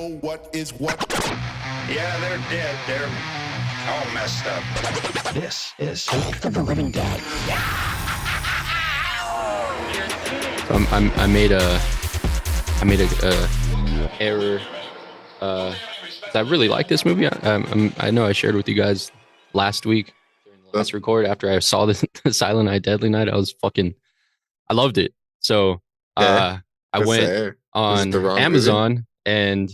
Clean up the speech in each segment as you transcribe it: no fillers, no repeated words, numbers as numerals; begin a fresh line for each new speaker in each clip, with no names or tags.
know what is what.
Yeah, they're dead. They're all messed up.
This is Night of the Living Dead.
I made a error. I really like this movie. I know I shared with you guys last week during the last record after I saw the Silent Night, Deadly Night. I loved it. So I went on Amazon and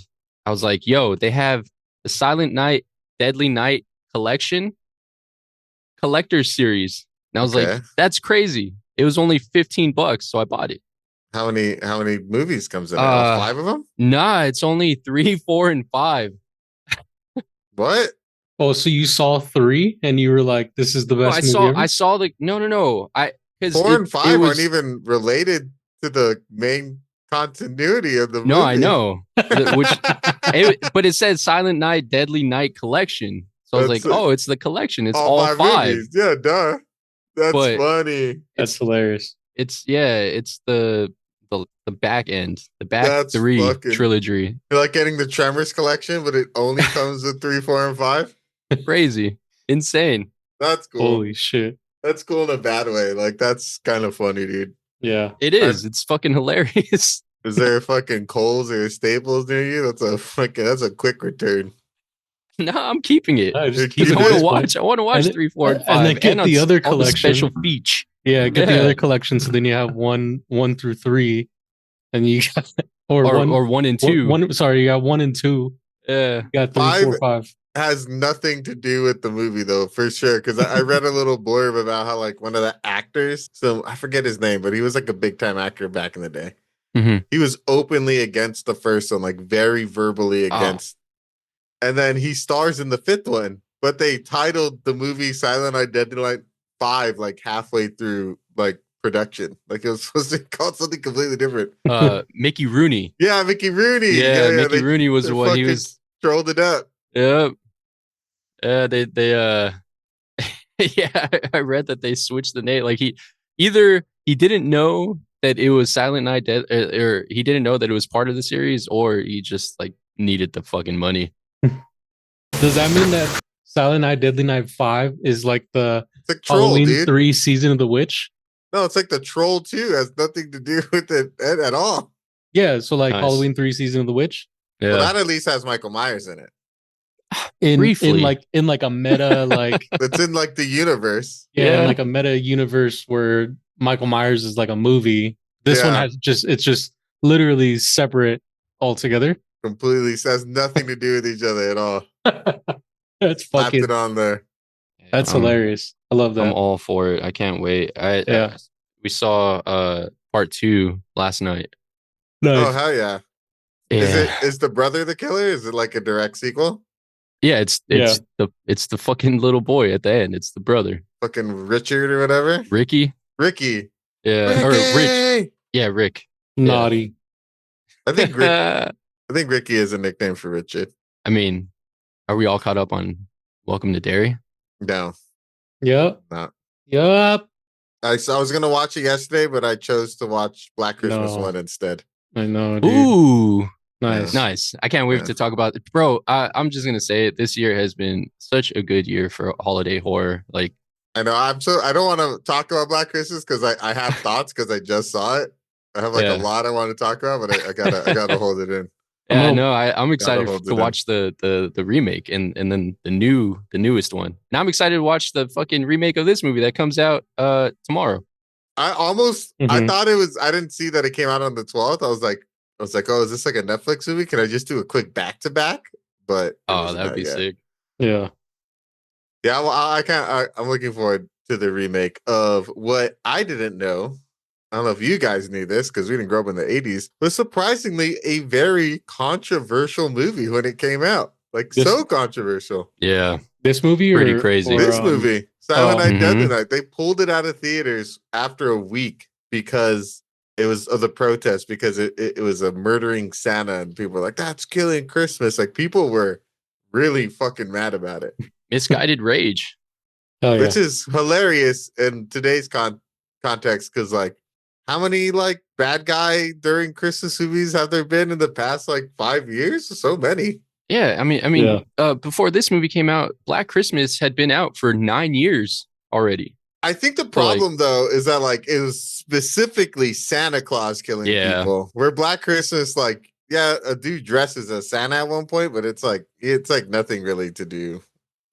I was like, yo, they have the Silent Night, Deadly Night collector's series. And I was like, that's crazy. It was only $15, so I bought it.
How many movies comes in? All 5 of them?
Nah, it's only 3, 4, and 5.
What?
Oh, so you saw 3 and you were like, "This is the best movie ever?"
I saw the no.
4 and 5 aren't even related to the main continuity of the movie.
No, I know. But it said Silent Night, Deadly Night collection. So I was like, oh, it's the collection. It's all 5.
Movies. Yeah, duh. That's funny.
That's hilarious.
It's the back end, the back 3 trilogy.
You're like getting the Tremors collection, but it only comes with 3, 4, and 5.
Crazy, insane.
That's cool.
Holy shit.
That's cool in a bad way. Like, that's kind of funny, dude.
Yeah,
it is. It's fucking hilarious.
Is there fucking Kohl's or Staples near you? That's a quick return.
No, I'm keeping it.
I
want to watch 3, 4, and 5,
and then get the other collection.
The special feature.
Yeah, get the other collection. So then you have 1 through 3, and you got or
1 and 2.
You got 1 and 2.
Yeah,
you got 3, 4, 5.
Has nothing to do with the movie though, for sure. Because I read a little blurb about how like one of the actors, so I forget his name, but he was like a big time actor back in the day.
Mm-hmm.
He was openly against the first one, like very verbally against. And then he stars in the 5th one, but they titled the movie Silent Night, Deadly Night 5 like halfway through like production. Like it was supposed to be called something completely different.
Mickey Rooney.
Yeah, Mickey Rooney.
Yeah, Mickey Rooney was the one. He was
trolled it up.
Yep. They yeah, I read that they switched the name. Like he didn't know that it was Silent Night Dead, or he didn't know that it was part of the series, or he just like needed the fucking money.
Does that mean that Silent Night, Deadly Night 5 is like the
Halloween
3 Season of the Witch?
No, it's like the Troll 2 has nothing to do with it at all.
Yeah, so like Halloween 3 Season of the Witch.
Yeah,
well, that at least has Michael Myers in it.
In like a meta like
it's in like the universe.
Yeah, in like a meta universe where Michael Myers is like a movie. This one has it's just literally separate altogether.
Completely has nothing to do with each other at all.
That's fucking
it on there.
That's hilarious. I love that.
I'm all for it. I can't wait. We saw part 2 last night.
Nice.
Oh hell yeah. Is the brother the killer? Is it like a direct sequel?
Yeah, it's the fucking little boy at the end. It's the brother.
Fucking Richard or whatever.
Ricky. Yeah.
Ricky!
Or Rich. Yeah, Rick.
Naughty.
I think Ricky is a nickname for Richard.
I mean, are we all caught up on Welcome to Derry?
No.
Yep.
No.
Yep.
I was gonna watch it yesterday, but I chose to watch Black Christmas 1 instead.
I know, dude.
Ooh.
Nice.
I can't wait to talk about it. Bro, I'm just going to say it. This year has been such a good year for holiday horror. Like,
I know. I don't want to talk about Black Christmas because I have thoughts because I just saw it. I have like a lot I want to talk about, but I gotta hold it in.
Yeah, no, I'm excited to watch the remake and then the newest one. And I'm excited to watch the fucking remake of this movie that comes out tomorrow.
I thought it was. I didn't see that it came out on the 12th. I was like, oh, is this like a Netflix movie? Can I just do a quick back-to-back? But
that would be sick.
Yeah.
Yeah, well, I'm looking forward to the remake of what I didn't know. I don't know if you guys knew this because we didn't grow up in the 80s, but surprisingly a very controversial movie when it came out. So controversial.
Yeah.
This movie
pretty crazy.
This movie, Silent Night, Deadly Night. They pulled it out of theaters after a week because it was of the protest, because it was a murdering Santa, and people were like, that's killing Christmas. Like, people were really fucking mad about it.
Misguided rage.
Which is hilarious in today's context, because like how many like bad guy during Christmas movies have there been in the past like 5 years? So many.
Yeah, before this movie came out, Black Christmas had been out for 9 years already.
I think the
So, like,
problem though is that like it was specifically Santa Claus killing people. Where Black Christmas, like, yeah, a dude dresses as Santa at one point, but it's like nothing really to do.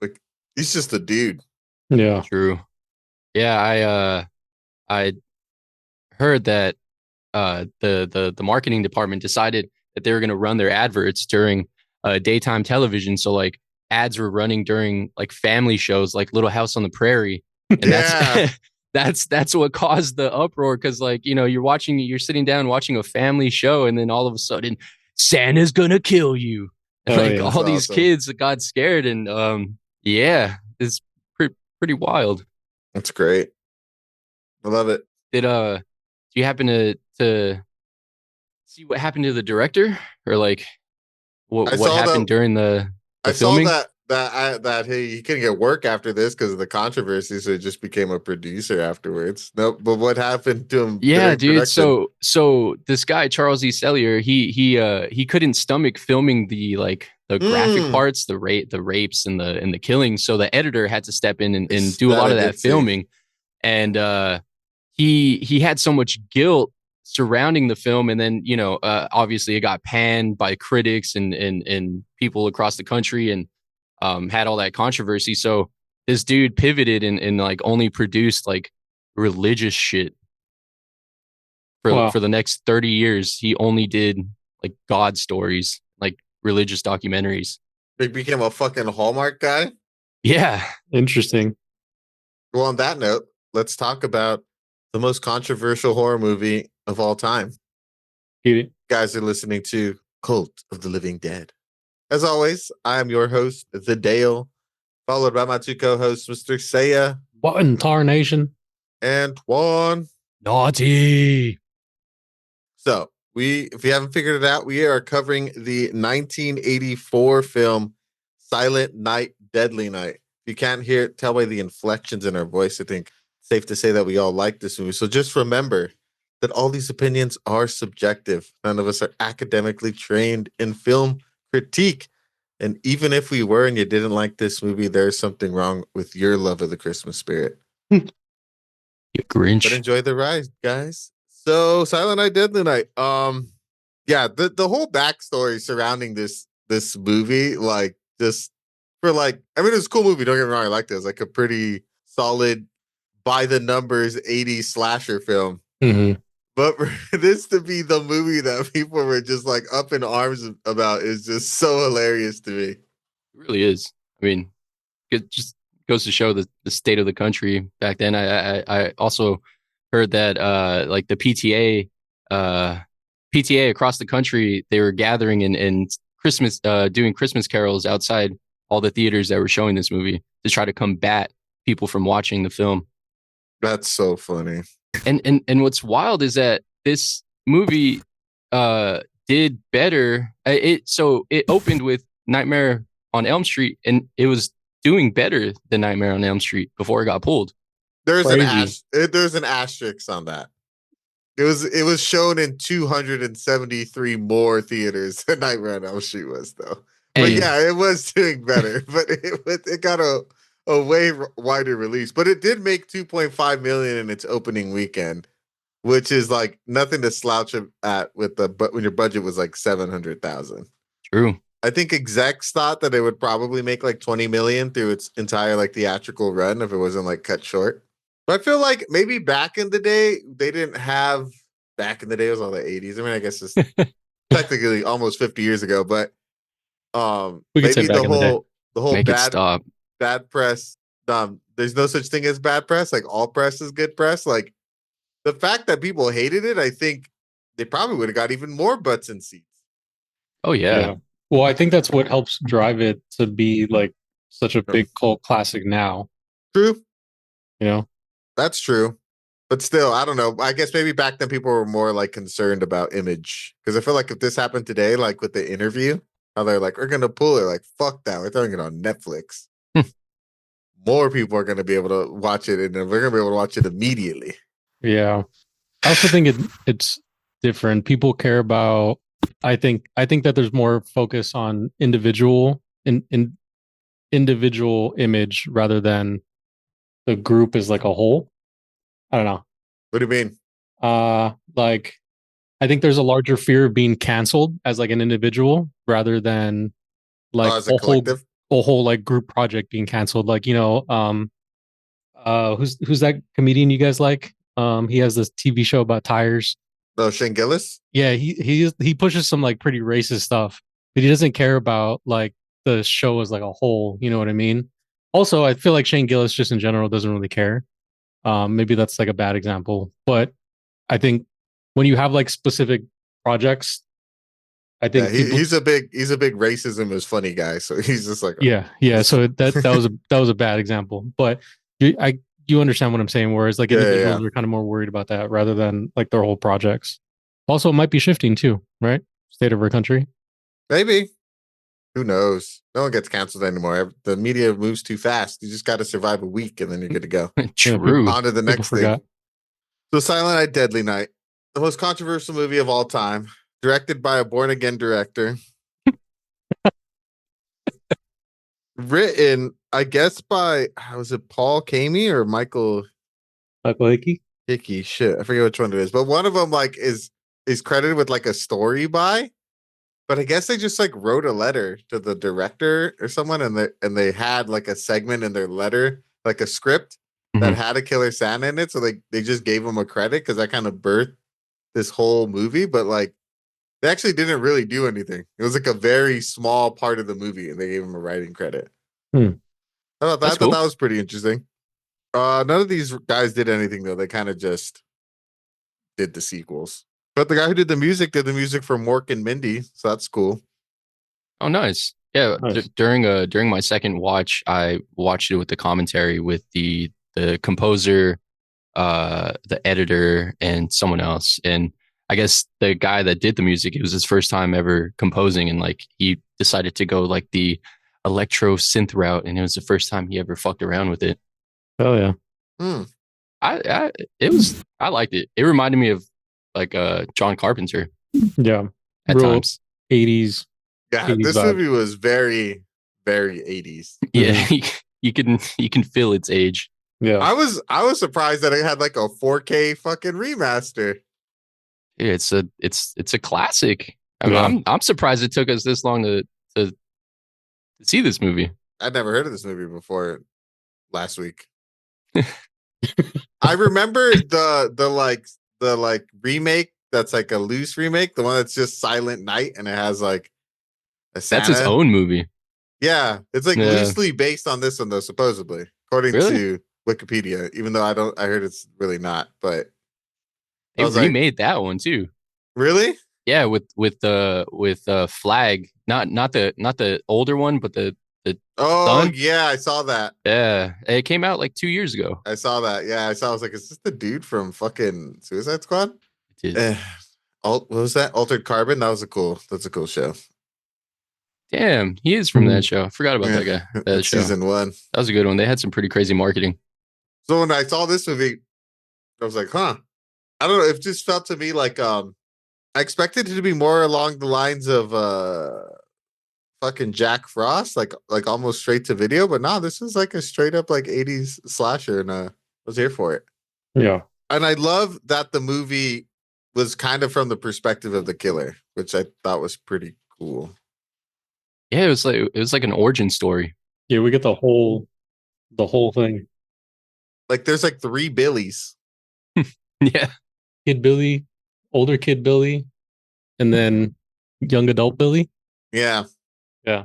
Like he's just a dude.
Yeah.
True. Yeah, I heard that the marketing department decided that they were going to run their adverts during daytime television. So like ads were running during like family shows, like Little House on the Prairie, and that's what caused the uproar. Because like you're sitting down watching a family show, and then all of a sudden Santa's gonna kill you. And like all these kids got scared, and yeah, it's pretty wild.
That's great. I love it.
Do you happen to see what happened to the director, or like what happened during the filming?
I saw that he couldn't get work after this because of the controversy, so he just became a producer afterwards. Nope, but what happened to him?
Yeah, dude. Production? So this guy Charles E. Sellier, he couldn't stomach filming the graphic parts, the rapes and the killings. So the editor had to step in and do a lot of that filming, and he had so much guilt surrounding the film, and then obviously it got panned by critics and people across the country, and had all that controversy. So this dude pivoted and like only produced like religious shit for the next 30 years. He only did like God stories, like religious documentaries.
He became a fucking Hallmark guy.
Yeah,
interesting.
Well, on that note, let's talk about the most controversial horror movie of all time. You guys are listening to Cult of the Living Dead. As always, I am your host, The Dale, followed by my two co-hosts, Mr. Seiya.
What in tarnation?
And Twan.
Naughty.
So, if you haven't figured it out, we are covering the 1984 film Silent Night, Deadly Night. If you can't tell by the inflections in our voice, I think safe to say that we all like this movie. So just remember that all these opinions are subjective. None of us are academically trained in film critique. And even if we were and you didn't like this movie, there's something wrong with your love of the Christmas spirit.
You Grinch.
But enjoy the ride, guys. So Silent Night, Deadly Night. Yeah, the whole backstory surrounding this movie, like just for like, I mean, it was a cool movie. Don't get me wrong, I liked it. It was like a pretty solid, by the numbers 80s slasher film.
Mm-hmm.
But for this to be the movie that people were just like up in arms about is just so hilarious to me.
It really is. I mean, it just goes to show the state of the country back then. I also heard that like the PTA across the country, they were gathering and Christmas doing Christmas carols outside all the theaters that were showing this movie to try to combat people from watching the film.
That's so funny.
And what's wild is that this movie did better. It opened with Nightmare on Elm Street, and it was doing better than Nightmare on Elm Street before it got pulled.
There's an asterisk on that. It was shown in 273 more theaters than Nightmare on Elm Street was, though. But yeah, it was doing better. But it got a way wider release. But it did make $2.5 million in its opening weekend, which is like nothing to slouch at when your budget was like $700,000.
True.
I think execs thought that it would probably make like 20 million through its entire like theatrical run if it wasn't like cut short. But I feel like maybe back in the day, they didn't have. Back in the day, it was all the 80s. I mean, I guess it's technically almost 50 years ago, but maybe the whole bad press. There's no such thing as bad press. Like all press is good press. Like the fact that people hated it, I think they probably would have got even more butts in seats.
Oh yeah.
Well, I think that's what helps drive it to be like such a big cult classic now.
True.
You know,
that's true. But still, I don't know. I guess maybe back then people were more like concerned about image. Because I feel like if this happened today, like with the interview, how they're like, we're going to pull it. Like, fuck that. We're throwing it on Netflix. More people are going to be able to watch it, and we're going to be able to watch it immediately.
Yeah. I also think it's different. People care about. I think that there's more focus on in individual image rather than the group as like a whole. I don't know.
What do you mean?
Like I think there's a larger fear of being canceled as like an individual rather than
Oh,
like
as a collective?
a whole like group project being canceled. Like who's that comedian you guys like? He has this TV show about tires.
No, Shane Gillis?
Yeah, he pushes some like pretty racist stuff, but he doesn't care about like the show as like a whole. You know what I mean? Also, I feel like Shane Gillis just in general doesn't really care. Maybe that's like a bad example, but I think when you have like specific projects, I
Yeah,
think people.
he's a big racism is funny guy. So he's just like,
Yeah. So that was a bad example, but you understand what I'm saying. Whereas like individuals
yeah.
are kind of more worried about that rather than like their whole projects. Also, it might be shifting too, right? State of our country.
Maybe. Who knows? No one gets canceled anymore. The media moves too fast. You just got to survive a week and then you're good to go.
Yeah, people,
True.
On to the
people
next
forgot.
thing. So Silent Night, Deadly Night, the most controversial movie of all time, directed by a born again director. Written, I guess, by was it Paul Kamey or Michael
Hickey.
Hickey? Shit, I forget which one it is. But one of them like is credited with like a story by. But I guess they just like wrote a letter to the director or someone, and they had like a segment in their letter, like a script that had a Killer Santa in it. So they just gave him a credit because that kind of birthed this whole movie. But like they actually didn't really do anything. It was like a very small part of the movie, and they gave him a writing credit. I
That's
thought
cool.
that was pretty interesting. None of these guys did anything though. They kind of just did the sequels. But the guy who did the music for Mork and Mindy, so that's cool.
Oh, nice. Yeah,
Nice.
during my second watch, I watched it with the commentary with the composer, the editor, and someone else. And I guess the guy that did the music, it was his first time ever composing, and like he decided to go like the electro synth route, and it was the first time he ever fucked around with it.
Oh yeah.
I liked it. It reminded me of like John Carpenter
Yeah.
at
Real
times.
80s.
Yeah,
80s
this
vibe.
movie was very, very 80s.
Yeah, you can feel its age.
Yeah.
I was surprised that it had like a 4K fucking remaster.
Yeah, it's a classic.
Yeah.
I'm surprised it took us this long to see this movie.
I'd never heard of this movie before last week. I remember the remake that's like a loose remake, the one that's just Silent Night and it has like a Santa.
That's its own movie.
Yeah, it's like
Yeah.
loosely based on this one though, supposedly, according
Really?
to Wikipedia. Even though I heard it's really not. But
They
I was like,
remade that one too.
really?
Yeah, with Flag, not the older one, but the
Oh
Son?
yeah, I saw that.
yeah, it came out like 2 years ago.
I saw that. Yeah, I saw. I was like, is this the dude from fucking Suicide Squad?
It is.
What was that? Altered Carbon. That's a cool show.
Damn, he is from that show. I forgot about that guy. That
That's
show.
season 1.
That was a good one. They had some pretty crazy marketing.
So when I saw this movie, I was like, huh. I don't know. It just felt to me like I expected it to be more along the lines of fucking Jack Frost, like almost straight to video, but nah, this is like a straight up like 80s slasher, and I was here for it.
Yeah.
And I love that the movie was kind of from the perspective of the killer, which I thought was pretty cool.
Yeah, it was like an origin story.
Yeah, we get the whole thing.
Like there's like 3 Billies.
Yeah.
Kid Billy, older kid Billy, and then young adult Billy.
Yeah.
Yeah.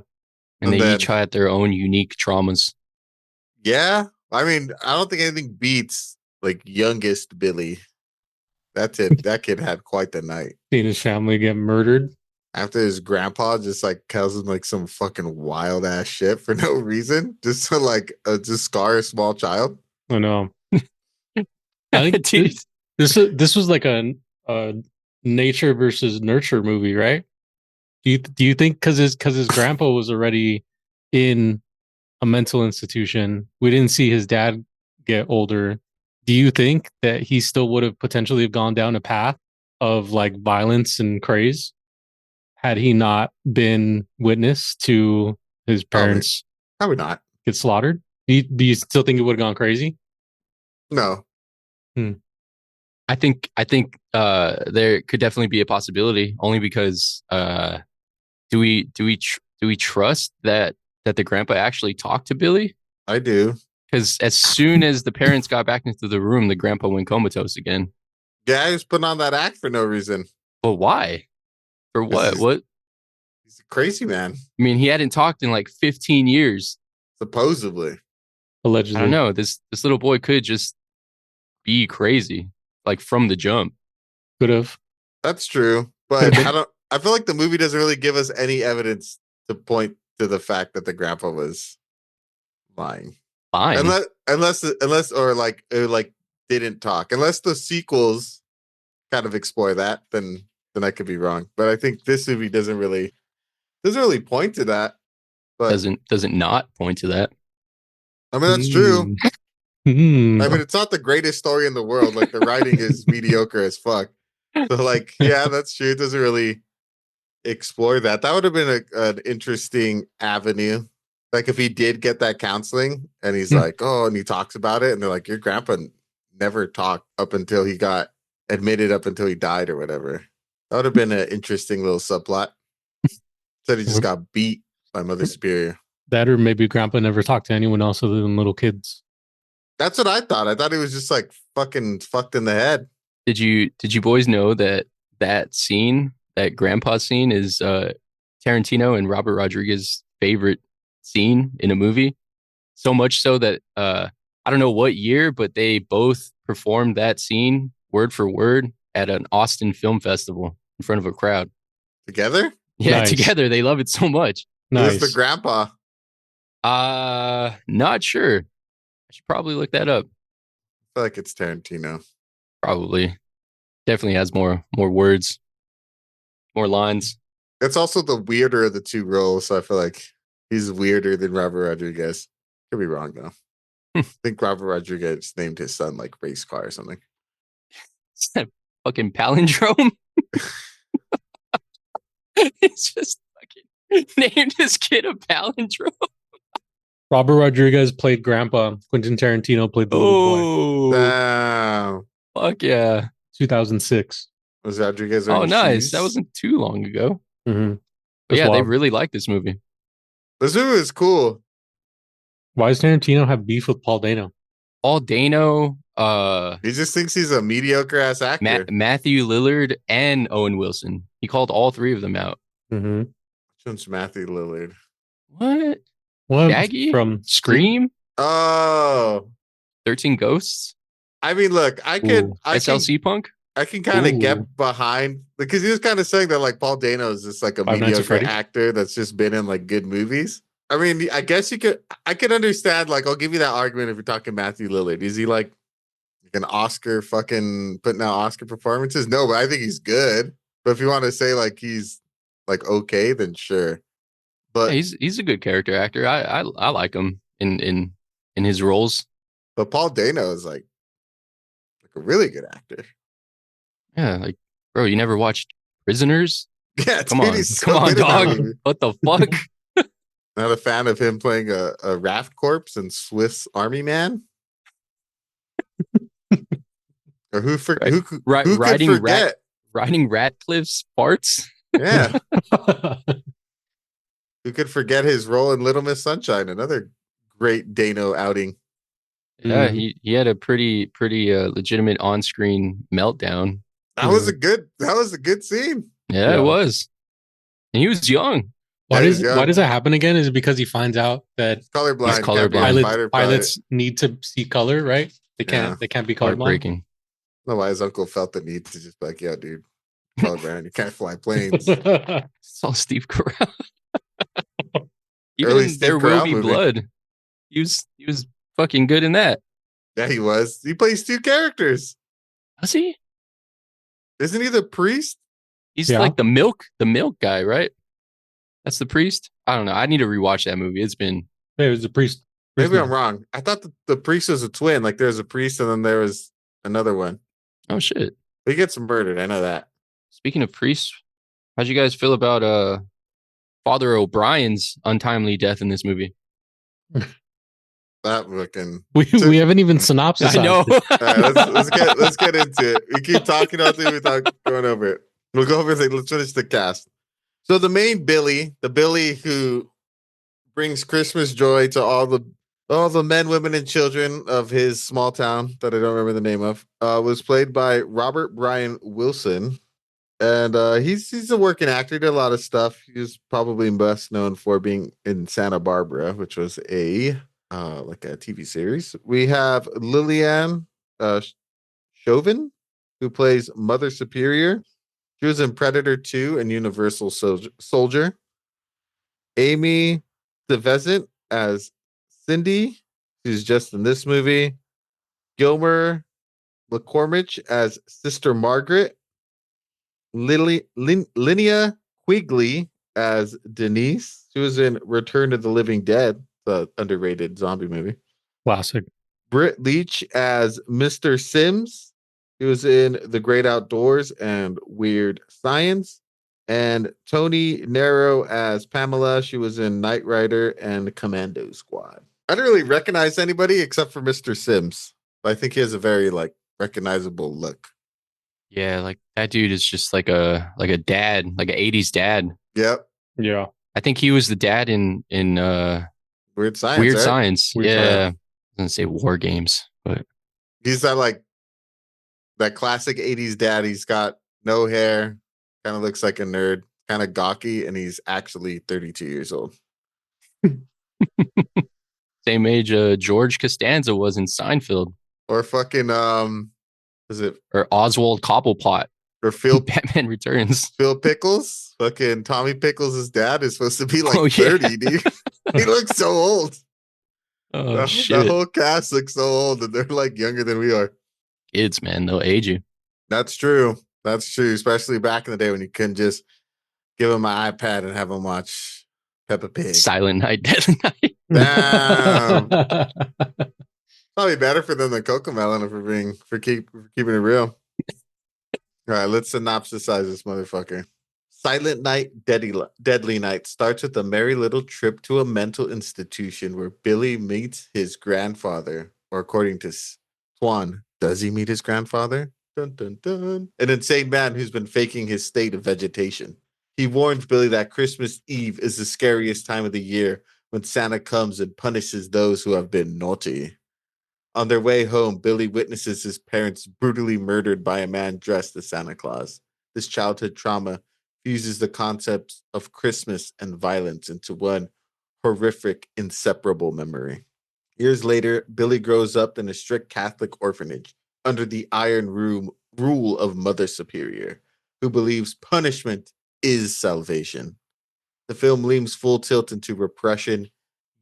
And they
then-
each had their own unique traumas.
Yeah. I mean, I don't think anything beats like youngest Billy. That's it. That kid had quite the night.
Seeing his family get murdered.
After his grandpa just like tells him like some fucking wild ass shit for no reason, just to like just scar a small child.
I know. I think
Dude.
this was like a nature versus nurture movie, right? Do you think because his grandpa was already in a mental institution, we didn't see his dad get older. Do you think that he still would have potentially have gone down a path of like violence and craze had he not been witness to his parents
Probably not.
get slaughtered? Do you still think it would have gone crazy?
No.
I think there could definitely be a possibility, only because do we trust that the grandpa actually talked to Billy?
I do.
Because as soon as the parents got back into the room, the grandpa went comatose again.
Yeah, he was putting on that act for no reason.
But why? For what? What?
He's a crazy man.
I mean, he hadn't talked in like 15 years.
Supposedly.
Allegedly.
I don't know. This little boy could just be crazy, like from the jump.
Could have.
That's true. But I feel like the movie doesn't really give us any evidence to point to the fact that the grandpa was lying.
Fine.
Unless or like didn't talk. Unless the sequels kind of explore that, then I could be wrong. But I think this movie doesn't really point to that. But
doesn't not point to that.
I mean, that's true. I
mean,
it's not the greatest story in the world. Like the writing is mediocre as fuck. So like, yeah, that's true. It doesn't really explore that. That would have been an interesting avenue. Like if he did get that counseling and he's like, oh, and he talks about it and they're like, your grandpa never talked up until he got admitted up until he died or whatever. That would have been an interesting little subplot. Said he just got beat by Mother Superior.
That or maybe grandpa never talked to anyone else other than little kids.
That's what I thought. I thought he was just like fucking fucked in the head.
Did you boys know that scene, that grandpa scene, is Tarantino and Robert Rodriguez's favorite scene in a movie? So much so that I don't know what year, but they both performed that scene word for word at an Austin Film Festival in front of a crowd.
Together?
Yeah,
Nice.
together. They love it so much.
Nice.
Who's the grandpa?
Not sure. I should probably look that up.
I feel like it's Tarantino.
Probably. Definitely has more words, more lines.
It's also the weirder of the two roles, so I feel like he's weirder than Robert Rodriguez. Could be wrong though. I think Robert Rodriguez named his son like Race Car or something.
Is that fucking palindrome? It's just fucking named his kid a palindrome.
Robert Rodriguez played grandpa. Quentin Tarantino played the little boy.
Oh,
Damn.
fuck yeah.
2006.
Was Rodriguez
Oh,
wearing
nice.
shoes?
That wasn't too long ago.
Mm-hmm.
But yeah,
wild.
they really like this movie.
This movie is cool.
Why does Tarantino have beef with Paul Dano?
Paul Dano,
He just thinks he's a mediocre ass actor.
Matthew Lillard, and Owen Wilson. He called all three of them out.
Mm-hmm.
Which one's Matthew Lillard?
What?
What?
Shaggy?
From
Scream?
Oh,
13 Ghosts?
I mean, look, I can
SLC Punk?
kind of
Ooh.
get behind because he was kind of saying that like Paul Dano is just like a
Five Nights at
mediocre
Freddy's?
actor that's just been in like good movies. I mean, I guess I could understand. Like, I'll give you that argument if you're talking Matthew Lillard. Is he like an Oscar fucking putting out Oscar performances? No, but I think he's good. But if you want to say like he's like okay, then sure. But
Yeah, he's a good character actor. I like him in his roles.
but Paul Dano is like a really good actor.
Yeah, like, bro, you never watched Prisoners?
Yeah,
Come
dude,
on,
he's so
come on,
good in that
dog.
movie.
What the fuck?
Not a fan of him playing a raft corpse in Swiss Army Man. Or who could forget?
Riding Ratcliffe's farts?
Yeah, who could forget his role in Little Miss Sunshine? Another great Dano outing.
Yeah,
Mhm.
he had a pretty legitimate on-screen meltdown.
That was a good scene.
Yeah,
Yeah.
it was. And he was young.
Why
Yeah,
does
he's young.
why does that happen again? Is it because he finds out that
Colorblind.
He's
can't be a
colorblind.
fighter
pilots need to see color, right? They can't be colorblind.
Heartbreaking.
I don't know why his uncle felt the need to just be like, yo, dude, colorblind, you can't fly planes.
Saw Steve Carell.
Early
Even
Steve
There Will
Carell
Be
movie.
Blood. He was fucking good in that.
Yeah, he was. He plays two characters.
Was he?
Isn't he the priest?
He's
Yeah.
like the milk guy, right? That's the priest. I don't know. I need to rewatch that movie. It's been
Hey, it was the priest.
Maybe I'm wrong. I thought the priest was a twin. Like there's a priest and then there was another one.
Oh shit.
He gets murdered. I know that.
Speaking of priests, how'd you guys feel about Father O'Brien's untimely death in this movie?
That looking.
We haven't even synopsised.
I know.
All right, let's get into it. We keep talking about it. We talk going over it. We'll go over it. Let's finish the cast. So the main Billy, the Billy who brings Christmas joy to all the men, women, and children of his small town that I don't remember the name of, was played by Robert Brian Wilson. And he's a working actor. He did a lot of stuff. He was probably best known for being in Santa Barbara, which was like a TV series. We have Lillian Chauvin, who plays Mother Superior. She was in Predator 2 and Universal Soldier. Amy DeVesant as Cindy, who's just in this movie. Gilmer McCormick as Sister Margaret. Linnea Quigley as Denise. She was in Return of the Living Dead, the underrated zombie movie.
Classic.
Britt Leach as Mr. Sims. He was in The Great Outdoors and Weird Science. And Tony Nero as Pamela. She was in Knight Rider and Commando Squad. I don't really recognize anybody except for Mr. Sims. But I think he has a very recognizable look.
Yeah, like that dude is just like a dad, like an 80s dad.
Yep.
Yeah.
I think he was the dad in
Weird Science.
Weird
right?
Science.
Weird
yeah.
Science.
I was gonna say War Games, but
He's that classic 80s dad. He's got no hair, kind of looks like a nerd, kind of gawky, and he's actually 32 years old.
same age George Costanza was in Seinfeld.
Or fucking is it
Or Oswald Cobblepot.
or Phil
Batman Returns.
Phil Pickles? Fucking Tommy Pickles' dad is supposed to be like
Oh, yeah.
30, dude. He looks so old.
Oh
The
shit.
whole cast looks so old and they're like younger than we are.
Kids, man, they'll age you.
That's true. That's true. Especially back in the day when you couldn't just give them an iPad and have them watch Peppa Pig.
Silent Night, Deadly Night.
Damn. Probably better for them than Cocomelon for keeping it real. All right, let's synopsisize this motherfucker. Silent Night, Deadly Night starts with a merry little trip to a mental institution where Billy meets his grandfather, or according to Twan, does he meet his grandfather? Dun, dun, dun. An insane man who's been faking his state of vegetation. He warns Billy that Christmas Eve is the scariest time of the year when Santa comes and punishes those who have been naughty. On their way home, Billy witnesses his parents brutally murdered by a man dressed as Santa Claus. This childhood trauma fuses the concepts of Christmas and violence into one horrific, inseparable memory. Years later, Billy grows up in a strict Catholic orphanage under the iron rule of Mother Superior, who believes punishment is salvation. The film leans full tilt into repression,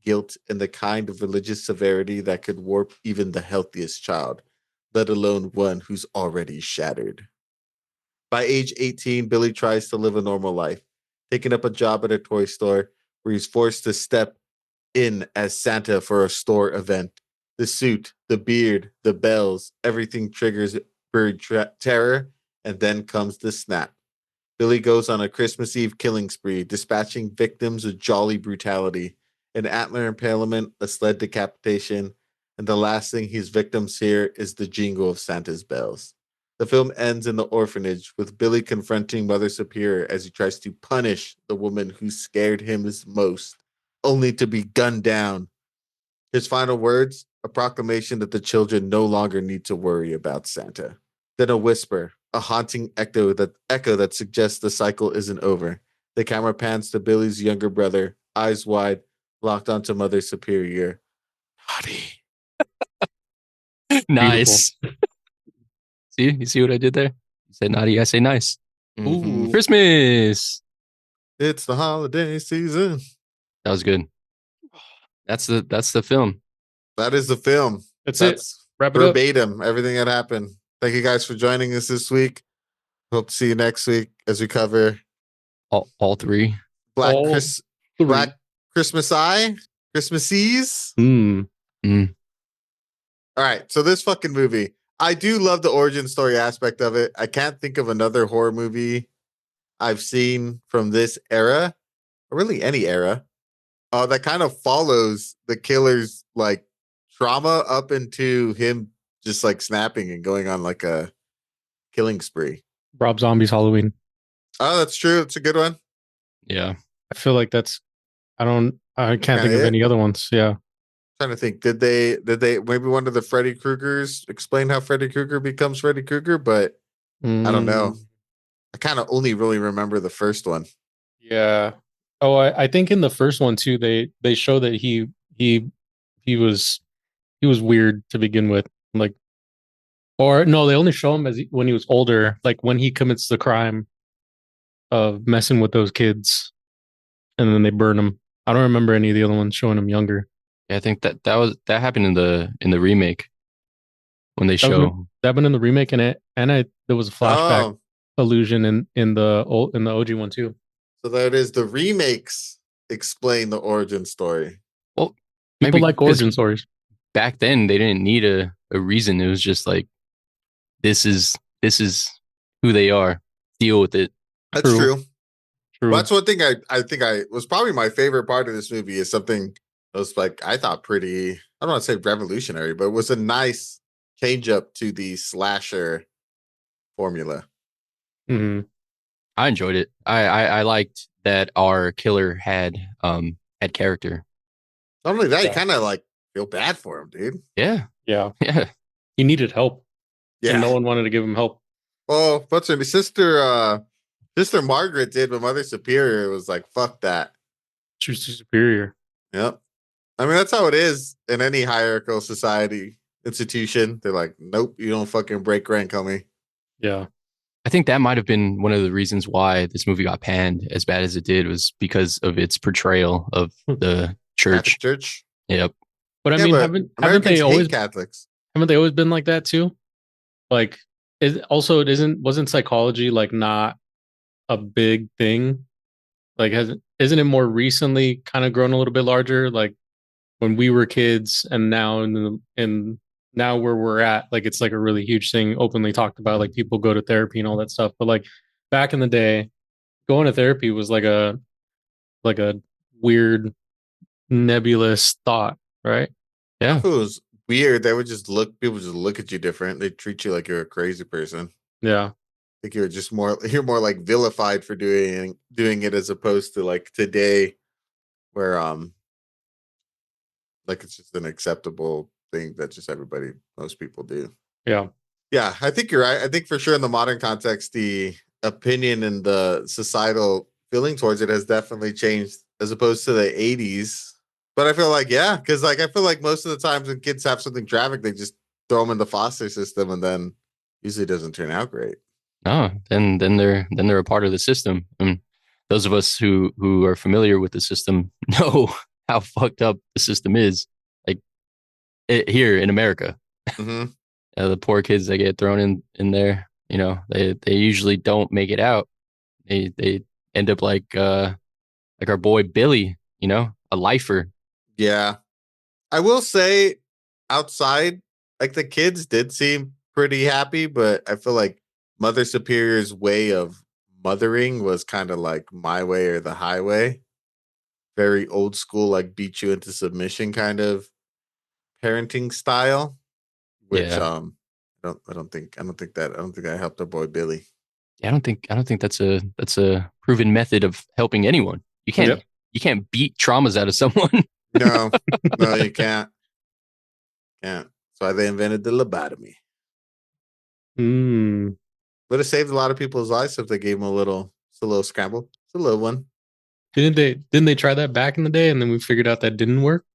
guilt, and the kind of religious severity that could warp even the healthiest child, let alone one who's already shattered. By age 18, Billy tries to live a normal life, taking up a job at a toy store where he's forced to step in as Santa for a store event. The suit, the beard, the bells, everything triggers bird terror, and then comes the snap. Billy goes on a Christmas Eve killing spree, dispatching victims with jolly brutality, an antler impalement, a sled decapitation, and the last thing his victims hear is the jingle of Santa's bells. The film ends in the orphanage with Billy confronting Mother Superior as he tries to punish the woman who scared him most, only to be gunned down. His final words, a proclamation that the children no longer need to worry about Santa. Then a whisper, a haunting echo that suggests the cycle isn't over. The camera pans to Billy's younger brother, eyes wide, locked onto Mother Superior. Naughty.
Nice. You see what I did there? You said naughty, I say nice.
Mhm.
Christmas.
It's the holiday season.
That was good. That's the film.
That is the film.
That's it. Wrap it up.
Verbatim, everything that happened. Thank you guys for joining us this week. Hope to see you next week as we cover
All three.
Black
All
Chris
three.
Black Christmas Eye Christmases.
Mm.
All right, so this fucking movie, I do love the origin story aspect of it. I can't think of another horror movie I've seen from this era, or really any era, that kind of follows the killer's like trauma up into him just like snapping and going on like a killing spree.
Rob Zombie's Halloween.
Oh, that's true. It's a good one.
Yeah.
I feel like that's. I can't
Kinda
think of
it?
any other ones. Yeah.
Trying to think, did they maybe one of the Freddy Kruegers explain how Freddy Krueger becomes Freddy Krueger? But I don't know. I kind of only really remember the first one.
Yeah. Oh, I think in the first one too, they show that he was weird to begin with, like, or no, they only show him when he was older, like when he commits the crime of messing with those kids, and then they burn him. I don't remember any of the other ones showing him younger.
Yeah, I think that happened in the remake when they show.
That happened in the remake, and there was a flashback
Oh,
illusion in the OG one too.
so that is the remakes explain the origin story.
Well,
People
maybe
like
'cause
origin stories.
back then they didn't need a reason. It was just like this is who they are. Deal with it.
That's true.
True.
Well, that's one thing I think I was probably my favorite part of this movie is something that was like I thought pretty, I don't want to say revolutionary, but it was a nice change up to the slasher formula.
Hmm.
I enjoyed it. I liked that our killer had character.
Not only that, you
Yeah.
kind of like feel bad for him, dude.
Yeah.
Yeah.
Yeah.
He needed help.
Yeah.
And no one wanted to give him help.
Well, what's her Sister Margaret did, but Mother Superior was like, fuck that.
She was too superior.
Yep. I mean, that's how it is in any hierarchical society institution. They're like, nope, you don't fucking break rank, homie.
Yeah.
I think that might have been one of the reasons why this movie got panned as bad as it did was because of its portrayal of the church.
Catholic Church.
Yep.
But I
Yeah,
mean,
but
haven't
Americans
they
hate
always
Catholics?
been like that too? Like, wasn't psychology like not a big thing? Like, isn't it more recently kind of grown a little bit larger? Like when we were kids, and now in now where we're at, like it's like a really huge thing, openly talked about. Like people go to therapy and all that stuff. But like back in the day, going to therapy was like a weird nebulous thought, right?
Yeah.
If it was weird, they would just people just look at you different. They treat you like you're a crazy person.
Yeah.
I think you're more like vilified for doing it as opposed to like today where like it's just an acceptable thing that just most people do.
Yeah.
Yeah, I think you're right. I think for sure in the modern context, the opinion and the societal feeling towards it has definitely changed as opposed to the 80s. But I feel like, yeah, because like I feel like most of the times when kids have something traffic, they just throw them in the foster system and then usually doesn't turn out great.
No, then they're a part of the system. And those of us who are familiar with the system know how fucked up the system is. Like here in America,
Mm-hmm.
the poor kids that get thrown in there, you know, they usually don't make it out. They end up like our boy Billy, you know, a lifer.
Yeah. I will say outside, like the kids did seem pretty happy, but I feel like Mother Superior's way of mothering was kind of like my way or the highway. Very old school, like beat you into submission kind of parenting style. Which
Yeah.
I don't think I helped our boy Billy.
Yeah, I don't think that's a proven method of helping anyone. You can't beat traumas out of someone.
No, no, you can't. Can't. That's why they invented the lobotomy.
Hmm.
Would have saved a lot of people's lives if they gave them it's a little scramble. It's a little one.
Didn't they try that back in the day, and then we figured out that didn't work?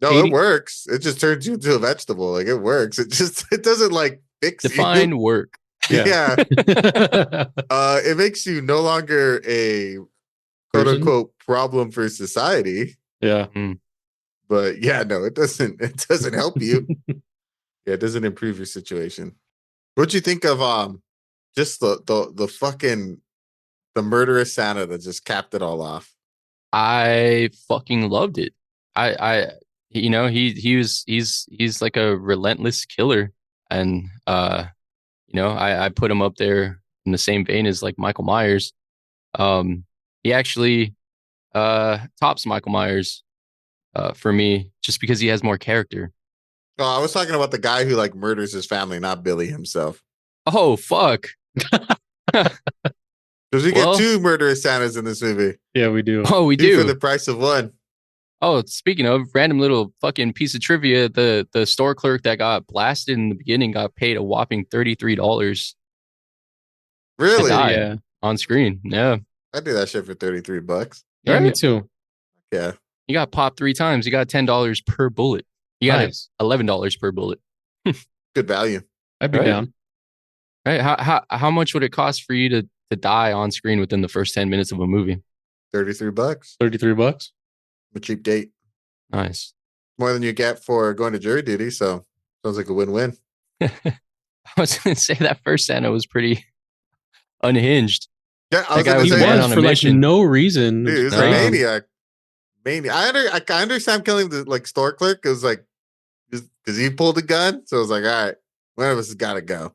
No,
80?
it works. It just turns you into a vegetable. Like it works. It doesn't like fix
Define
you.
work.
Yeah. It makes you no longer a quote
Person?
unquote problem for society.
Yeah.
But yeah, no, it doesn't help you. Yeah, it doesn't improve your situation. What'd you think of just the fucking the murderous Santa that just capped it all off?
I fucking loved it. I he's like a relentless killer, and I put him up there in the same vein as like Michael Myers. He actually tops Michael Myers for me just because he has more character.
Oh, I was talking about the guy who like murders his family, not Billy himself.
Oh fuck.
Because we
Well-
get 2 murderous Santas in this movie.
Yeah, we do.
Oh, we
2 for
do.
the price of 1.
Oh, speaking of random little fucking piece of trivia, the store clerk that got blasted in the beginning got paid a whopping $33 to
Really?
die
Yeah.
on screen. Yeah.
I do that shit for $33.
Yeah, me
Right?
too.
Yeah.
You got popped 3 times. You got $10 per bullet. You got
Nice.
$11 per bullet.
Good value.
I'd be
Right.
down.
Right? How much would it cost for you to die on screen within the first 10 minutes of a movie?
$33.
$33.
A cheap date.
Nice.
More than you get for going to jury duty. So sounds like a win-win.
I was going to say that first Santa was pretty unhinged.
Yeah, I was
That guy
gonna
was
He
say,
mad
was
on a
for like
mission.
no reason.
dude, he was
No.
a maniac. I understand killing the like store clerk. It was like because he pulled a gun. So I was like, all right, one of us has got to go.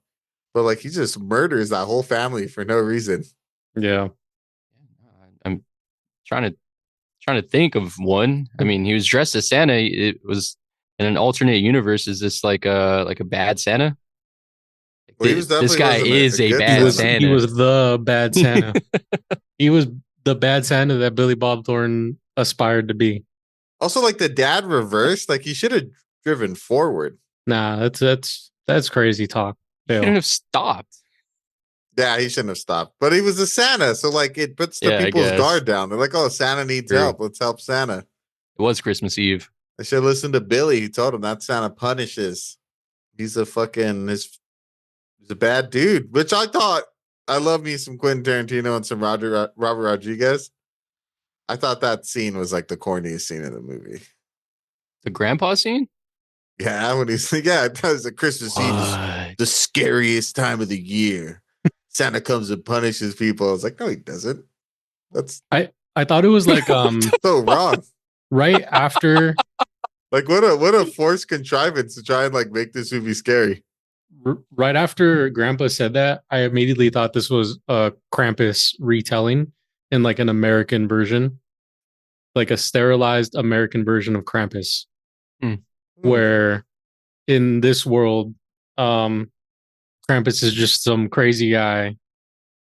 But like he just murders that whole family for no reason.
Yeah.
I'm trying to think of one. I mean, he was dressed as Santa. It was in an alternate universe. Is this like a bad Santa?
Well, he was
This guy
definitely
is
wasn't a
a
good
bad
He was,
Santa.
he was the bad Santa. He was the bad Santa that Billy Bob Thornton aspired to be.
Also, like the dad reversed. Like he should have driven forward.
Nah, that's crazy talk.
He
Fail.
shouldn't have stopped.
Yeah, he shouldn't have stopped. But he was a Santa, so like it puts the
Yeah, I
people's
guess.
guard down. They're like, "Oh, Santa needs
True.
help. Let's help Santa."
It was Christmas Eve.
I should listen to Billy. He told him that Santa punishes. He's a he's a bad dude. Which I thought. I love me some Quentin Tarantino and some Robert Rodriguez. I thought that scene was like the corniest scene in the movie.
The grandpa scene?
Yeah, when he's yeah, it was a Christmas Eve, is the scariest time of the year. Santa comes and punishes people. I was like, no, he doesn't. That's
I thought it was like
so wrong.
right after
Like what a forced contrivance to try and like make this movie scary.
right after Grandpa said that, I immediately thought this was a Krampus retelling in like an American version, like a sterilized American version of Krampus, where in this world, Krampus is just some crazy guy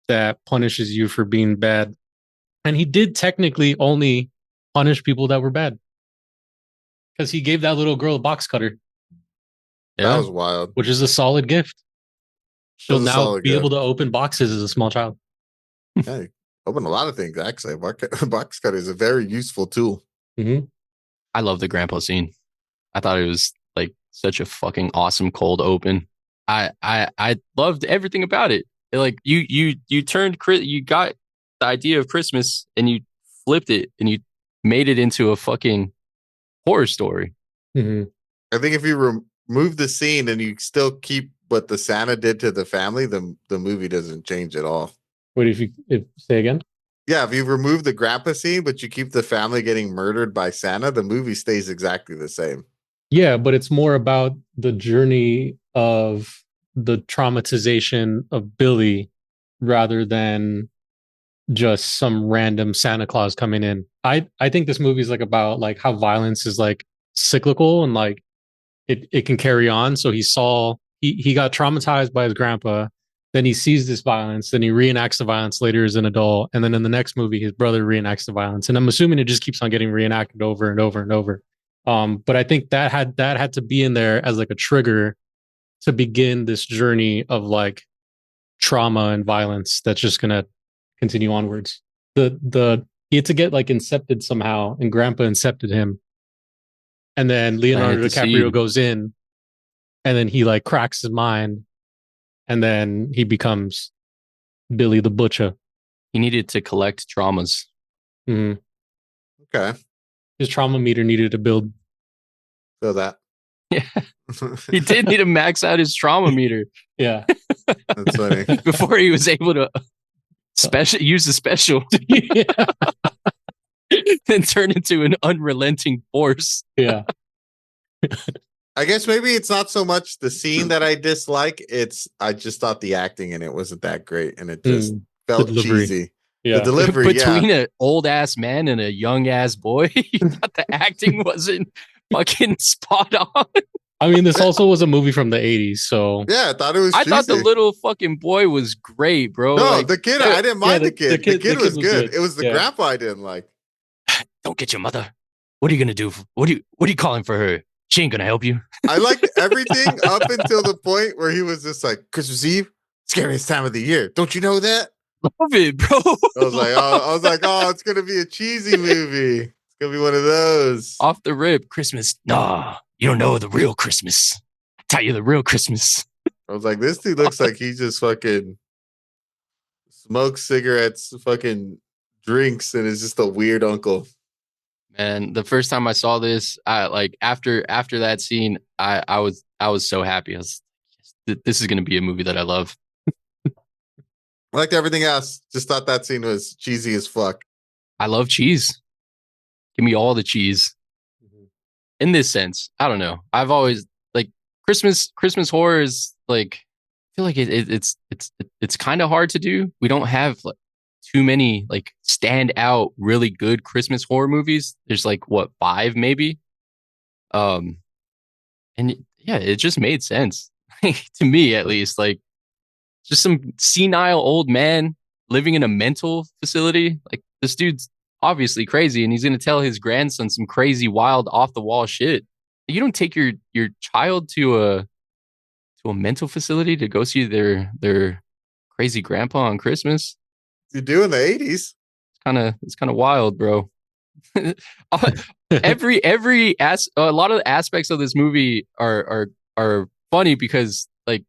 that punishes you for being bad, and he did technically only punish people that were bad because he gave that little girl a box cutter,
That
Yeah.
was wild.
which is a solid gift. She'll
was a
now
solid
be
gift.
able to open boxes as a small child.
Yeah, open a lot of things actually. Box cutter is a very useful tool.
Mm-hmm.
I love the grandpa scene. I thought it was like such a fucking awesome cold open. I loved everything about it. Like you got the idea of Christmas and you flipped it and you made it into a fucking horror story.
Mm-hmm.
I think if you remove the scene and you still keep what the Santa did to the family, the movie doesn't change at all.
What if say again?
Yeah, if you remove the grandpa scene, but you keep the family getting murdered by Santa, the movie stays exactly the same.
Yeah, but it's more about the journey of the traumatization of Billy rather than just some random Santa Claus coming in. I think this movie is like about like how violence is like cyclical and like it can carry on. So he got traumatized by his grandpa, then he sees this violence, then he reenacts the violence later as an adult, and then in the next movie his brother reenacts the violence. And I'm assuming it just keeps on getting reenacted over and over and over. But I think that had to be in there as like a trigger to begin this journey of like trauma and violence that's just gonna continue onwards. He had to get like incepted somehow, and Grandpa incepted him, and then Leonardo
Planted the
DiCaprio
seed.
goes in, and then he like cracks his mind, and then he becomes Billy the Butcher.
He needed to collect traumas.
Mhm.
Okay,
His trauma meter needed to build.
so that
Yeah. He did need to max out his trauma meter
Yeah.
that's funny.
before he was able to use the special.
Yeah.
then turn into an unrelenting force.
Yeah.
I guess maybe it's not so much the scene that I dislike. I just thought the acting in it wasn't that great, and it just felt
delivery.
cheesy.
Yeah.
The delivery,
Between an old ass man and a young ass boy, you thought the acting wasn't fucking spot on.
I mean, this also was a movie from the 80s, so
yeah, I thought it was.
I thought the
cheesy.
little fucking boy was great, bro.
No,
like,
the kid, I didn't mind
yeah,
the kid. The kid was good. It was the
Yeah.
grandpa I didn't like.
don't get your mother. What are you gonna do? What are you calling for her? She ain't gonna help you.
I liked everything up until the point where he was just like, Christmas Eve, scariest time of the year. Don't you know that?
Love it, bro.
I was like, oh, it's gonna be a cheesy movie. It's gonna be one of those.
Off the rip, Christmas. Nah, you don't know the real Christmas. I'll tell you the real Christmas.
I was like, this dude looks like he just fucking smokes cigarettes, fucking drinks, and is just a weird uncle.
Man, the first time I saw this, I like after that scene, I was so happy. I was, this is gonna be a movie that I love.
I liked everything else. Just thought that scene was cheesy as fuck.
I love cheese. Give me all the cheese. In this sense, I don't know. I've always like Christmas horror is like I feel like it's kind of hard to do. We don't have like too many like stand out really good Christmas horror movies. There's like what 5 maybe. And yeah, it just made sense to me at least. Like just some senile old man living in a mental facility. Like this dude's obviously crazy, and he's gonna tell his grandson some crazy, wild, off the wall shit. You don't take your child to a mental facility to go see their crazy grandpa on Christmas.
You do in the 80s.
It's kind of wild, bro. A lot of the aspects of this movie are funny because like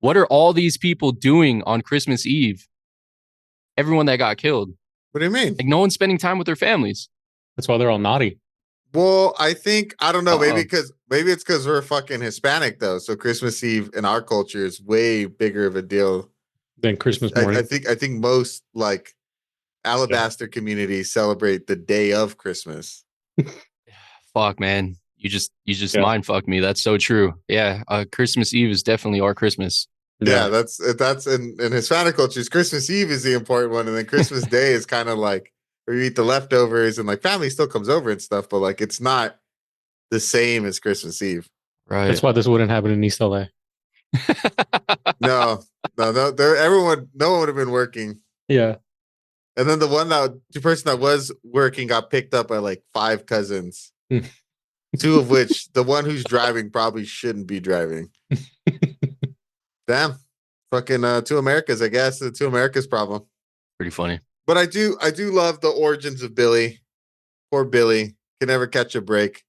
what are all these people doing on Christmas Eve? Everyone that got killed.
What do you mean?
Like no one's spending time with their families.
that's why they're all naughty.
Well, I don't know, maybe it's because we're fucking Hispanic though. So Christmas Eve in our culture is way bigger of a deal
Then Christmas morning.
I think most like Alabaster communities celebrate the day of Christmas.
Fuck, man. You just mind fucked me. That's so true. Yeah, Christmas Eve is definitely our Christmas.
Yeah, that's in Hispanic cultures. Christmas Eve is the important one, and then Christmas Day is kind of like where you eat the leftovers, and like family still comes over and stuff, but like it's not the same as Christmas Eve.
Right.
That's why this wouldn't happen in East LA.
No, no one would have been working.
Yeah.
And then the person that was working got picked up by like 5 cousins, 2 of which the one who's driving probably shouldn't be driving. Damn, fucking 2 Americas, I guess. The 2 Americas problem.
Pretty funny.
But I do love the origins of Billy. Poor Billy can never catch a break.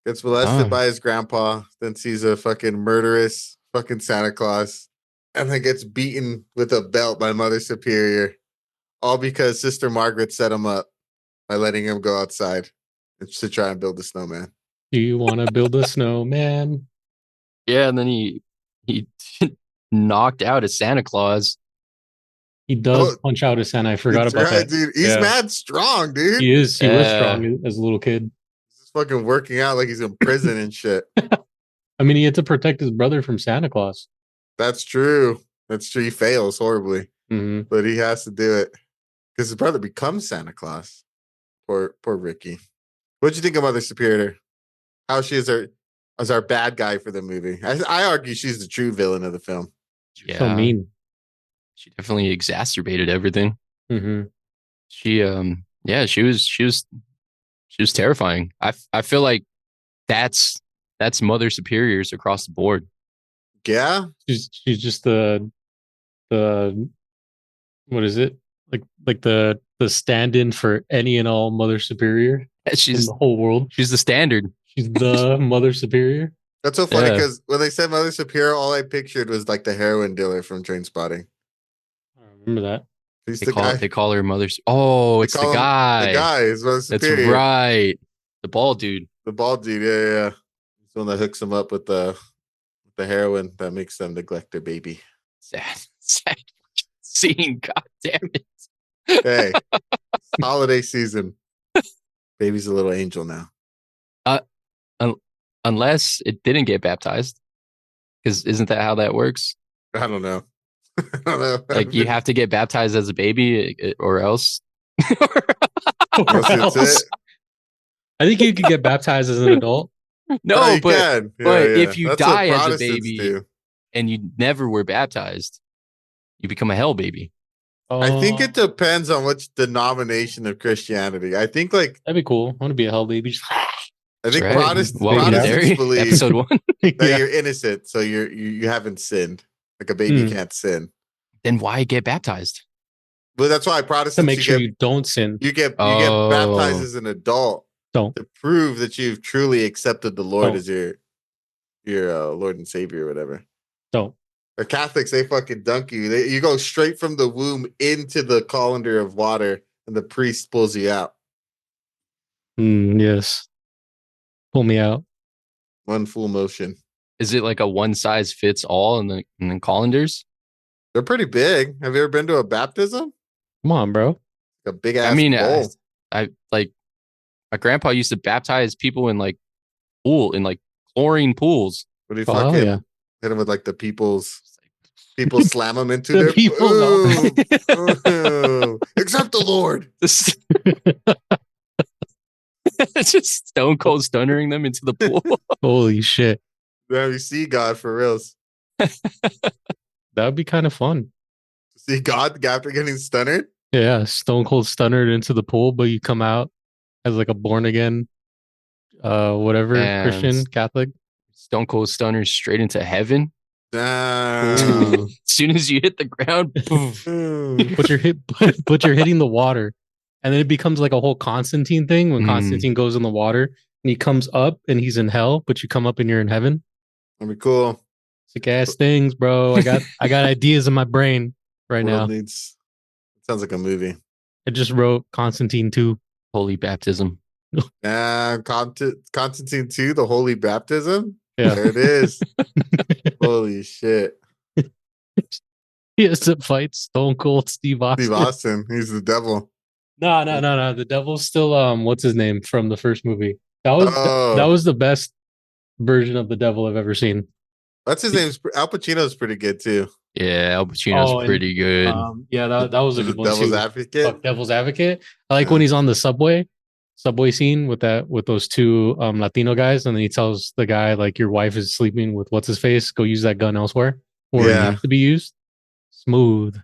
Gets molested by his grandpa, then sees a fucking murderous fucking Santa Claus, and then gets beaten with a belt by Mother Superior, all because Sister Margaret set him up by letting him go outside to try and build a snowman.
Do you want to build a snowman?
Yeah, and then he knocked out a Santa Claus.
He does punch out his Santa. I forgot about that.
Dude. He's mad strong, dude.
He is. He was strong as a little kid.
He's fucking working out like he's in prison and shit.
I mean, he had to protect his brother from Santa Claus.
That's true. He fails horribly, but he has to do it because his brother becomes Santa Claus. Poor Ricky. What'd you think of Mother Superior? How she is our bad guy for the movie? I argue she's the true villain of the film.
Yeah.
So mean.
She definitely exacerbated everything.
Mm-hmm.
She was terrifying. I feel like that's Mother Superiors across the board.
Yeah,
she's just the what is it like the stand-in for any and all Mother Superior.
She's
in the whole world.
She's the standard.
She's the Mother Superior.
That's so funny because when they said Mother Superior, all I pictured was like the heroin dealer from Trainspotting.
I remember that.
He's
They call her Mother. Oh, it's the guy.
The guy is Mother Superior.
That's right. The bald dude.
The bald dude. Yeah. He's the one that hooks him up with the heroin that makes them neglect their baby.
Sad scene. God damn it.
Hey, holiday season. Baby's a little angel now.
Unless it didn't get baptized, because isn't that how that works?
I don't know. I don't know.
Like you have to get baptized as a baby, or else.
Unless it's it.
I think you could get baptized as an adult.
No,
you
but
can.
if you
That's
die
what
as a
Protestants
baby
do.
and you never were baptized, you become a hell baby.
I think it
Oh,
depends on which denomination of Christianity. I think like
that'd be cool. I want to be a hell baby.
I think
That's right. Welcome to
Protestants
Dairy,
believe
episode 1.
that
Yeah.
you're innocent, so you haven't sinned. Like a baby
Hmm.
can't sin.
Then why get baptized?
But that's why
To
Protestants
make sure you don't sin.
you get
Oh.
baptized as an adult
Don't.
to prove that you've truly accepted the Lord
Don't.
as your Lord and Savior or whatever.
Don't.
The Catholics, they fucking dunk you. You go straight from the womb into the colander of water, and the priest pulls you out.
Yes. Pull me out.
One full motion.
Is it like a one size fits all in the colanders?
They're pretty big. Have you ever been to a baptism?
Come on, bro.
A big ass
I mean,
bowl.
I like my grandpa used to baptize people in like chlorine pools.
What do you
Oh,
fucking
yeah.
hit them with like people slam them into
The
their
people,
Ooh. Accept the Lord.
It's just stone cold stunnering them into the pool.
Holy shit.
Now you see God for reals.
That would be kind of fun.
See God after getting stunnered.
Yeah. Stone cold stunnered into the pool, but you come out as like a born again, whatever,
And
Christian, Catholic.
Stone cold stunners straight into heaven.
Damn.
As soon as you hit the ground, poof.
But you're hitting the water. And then it becomes like a whole Constantine thing when Constantine goes in the water and he comes up and he's in hell, but you come up and you're in heaven.
That'd be cool.
Sick ass things, bro. I got ideas in my brain right
World
now.
needs. It sounds like a movie.
I just wrote Constantine 2.
Holy baptism.
Constantine 2, the Holy Baptism.
Yeah.
There it is. Holy shit.
He has to fight Stone Cold Steve Austin.
Steve Austin. He's the devil.
No. The devil's still what's his name from the first movie? That was the best version of the devil I've ever seen.
That's his name. Al Pacino's pretty good too.
Yeah, Al Pacino's pretty good.
Yeah, that was a good one
Devil's
too.
Advocate.
Fuck, Devil's Advocate. I like when he's on the subway scene with those two Latino guys, and then he tells the guy like, "Your wife is sleeping with what's his face. Go use that gun elsewhere where it needs to be used." Smooth.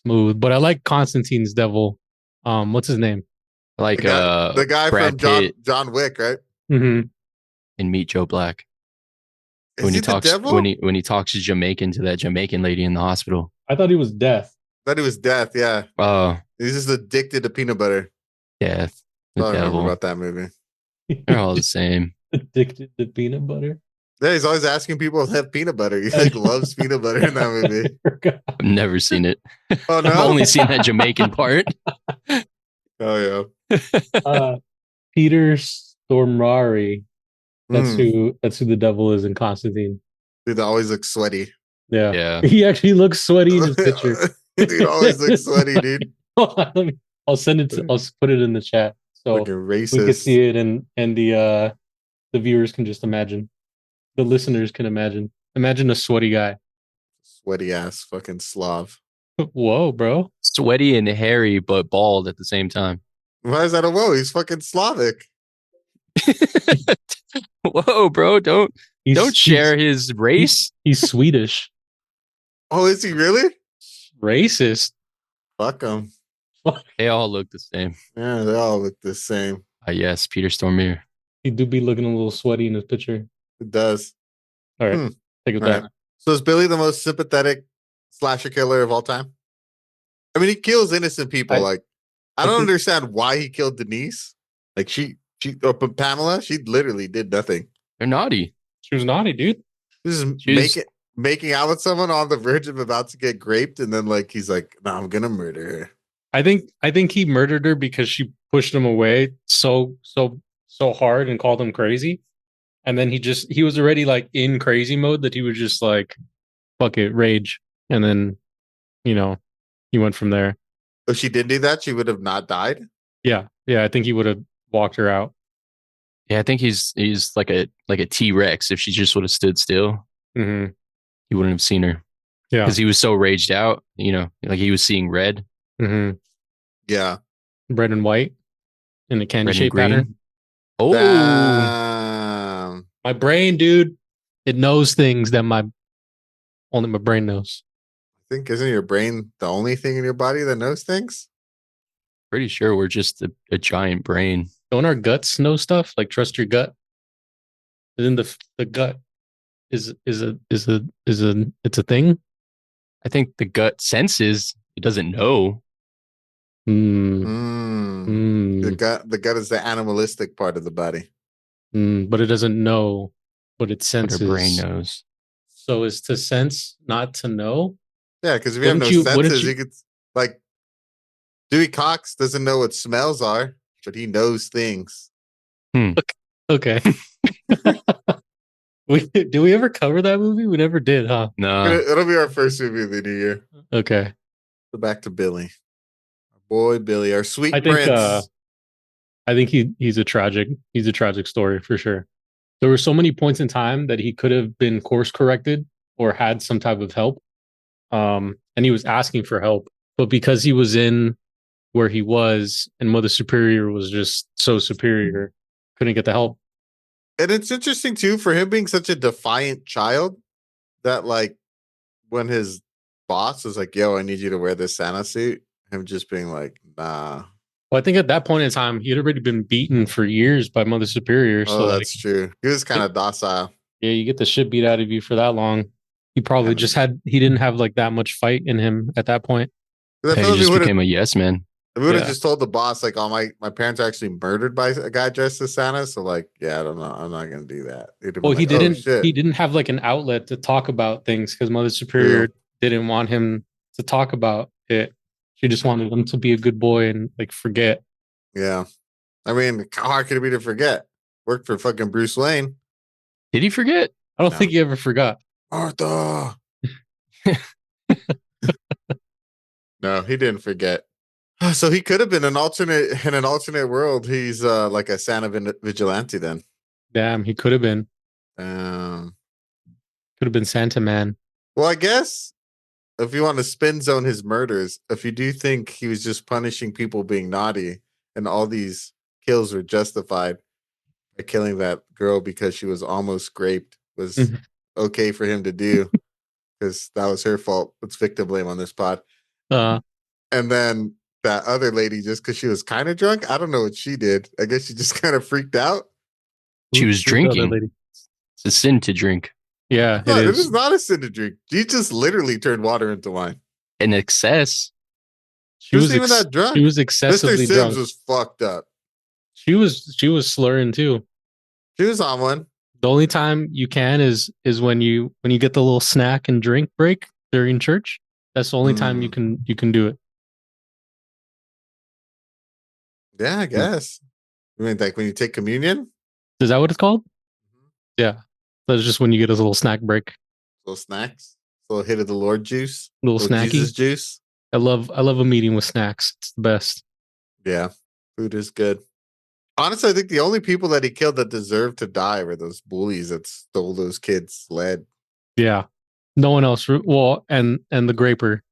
But I like Constantine's devil. What's his name?
Like
the guy
Brad
from
Pitt
John Wick, right?
Mm-hmm.
in Meet Joe Black.
Is
When
he
he
the
talks
devil?
when he talks Jamaican to that Jamaican lady in the hospital.
I thought he was death.
Thought he was death. Yeah,
Oh,
he's just addicted to peanut butter.
death. The
I remember
devil.
about that movie.
They're all the same.
Addicted to peanut butter.
Yeah, he's always asking people to have peanut butter. He like loves peanut butter in that movie.
I've never seen it.
Oh no!
I've only seen that Jamaican part.
Oh yeah.
Peter Stormare. That's
Mm.
who the devil is in Constantine.
Dude, they always look sweaty.
Yeah.
Yeah.
He actually looks sweaty in his picture.
Dude always looks sweaty, dude.
I'll send it. I'll put it in the chat so
Fucking
we can
racist.
see it, and the viewers can just imagine. The listeners can imagine. Imagine a sweaty guy.
Sweaty ass fucking Slav.
Whoa, bro.
Sweaty and hairy, but bald at the same time.
Why is that a whoa? He's fucking Slavic.
Whoa, bro! Don't share his race.
He's Swedish.
Oh, is he really?
Racist.
Fuck him.
They all look the same.
Yeah, they all look the same.
Yes, Peter Stormare.
He do be looking a little sweaty in his picture.
It does.
All right.
Hmm.
Take it
All
back.
right. So is Billy the most sympathetic slasher killer of all time? I mean, he kills innocent people. I don't understand why he killed Denise. Like Pamela, she literally did nothing.
They're naughty.
She was naughty, dude.
This is making out with someone on the verge of about to get raped, and then like he's like, "No, I'm gonna murder her."
I think he murdered her because she pushed him away so hard and called him crazy. And then he was already like in crazy mode that he was just like, fuck it, rage. And then, he went from there.
If she did do that, she would have not died.
Yeah. I think he would have walked her out.
Yeah, I think he's like a T-Rex. If she just would have stood still,
Mm-hmm.
you wouldn't have seen her.
Yeah.
Because he was so raged out, like he was seeing red,
Mm-hmm.
Yeah.
Red and white in the candy
red and
shape
green.
pattern.
Oh,
Damn.
My brain, dude, it knows things that only my brain knows.
I think isn't your brain the only thing in your body that knows things?
pretty sure we're just a giant brain.
Don't our guts know stuff? Like trust your gut. Isn't the gut is it's a thing?
I think the gut senses, it doesn't know.
The gut is the animalistic part of the body.
But it doesn't know what it
But
senses.
our brain knows.
So is to sense not to know?
Yeah, because if you have no senses, you could like Dewey Cox doesn't know what smells are, but he knows things.
Okay. Did we ever cover that movie? We never did, huh?
No.
It'll be our first movie of the new year.
Okay.
So back to Billy. Our boy Billy, our sweet
I think
prince.
I think he's a tragic story for sure. There were so many points in time that he could have been course corrected or had some type of help. And he was asking for help, but because he was in where he was and Mother Superior was just so superior, couldn't get the help.
And it's interesting too for him being such a defiant child that like when his boss was like, "Yo, I need you to wear this Santa suit," him just being like, "Nah."
Well, I think at that point in time, he had already been beaten for years by Mother Superior.
Oh,
So
that's true. He was kind of docile.
Yeah, you get the shit beat out of you for that long. He probably he didn't have like that much fight in him at that point.
I
He just became a yes man.
If we would have just told the boss, like, "Oh, my parents are actually murdered by a guy dressed as Santa," so like, yeah, I don't know, I'm not gonna do that.
Well, he didn't.
Oh,
he didn't have like an outlet to talk about things because Mother Superior didn't want him to talk about it. She just wanted him to be a good boy and like forget.
Yeah, I mean, how hard could it be to forget? Worked for fucking Bruce Wayne.
Did he forget?
I don't think he ever forgot.
Martha. No, he didn't forget. So he could have been in an alternate world. He's like a Santa vigilante then.
Damn, he could have been.
Um,
Could have been Santa Man.
Well, I guess if you want to spin zone his murders, if you do think he was just punishing people being naughty and all these kills were justified by killing that girl because she was almost raped was okay for him to do because that was her fault. Let's victim blame on this pod. And then that other lady, just because she was kind of drunk, I don't know what she did. I guess she just kind of freaked out.
She was drinking. It's a sin to drink.
Yeah,
no, it is not a sin to drink. She just literally turned water into wine.
In excess.
She wasn't even that drunk.
She was excessively
Mr. Sims
drunk.
was fucked up.
She was slurring too.
She was on one.
The only time you can is when you get the little snack and drink break during church. That's the only time you can do it.
Yeah, I guess. I mean, like when you take communion?
Is that what it's called? Yeah. That's just when you get a little snack break.
Little snacks. A little hit of the Lord juice.
Little snacky.
Jesus juice.
I love a meeting with snacks. It's the best.
Yeah. Food is good. Honestly, I think the only people that he killed that deserved to die were those bullies that stole those kids' lead.
Yeah. No one else. Well, and the graper.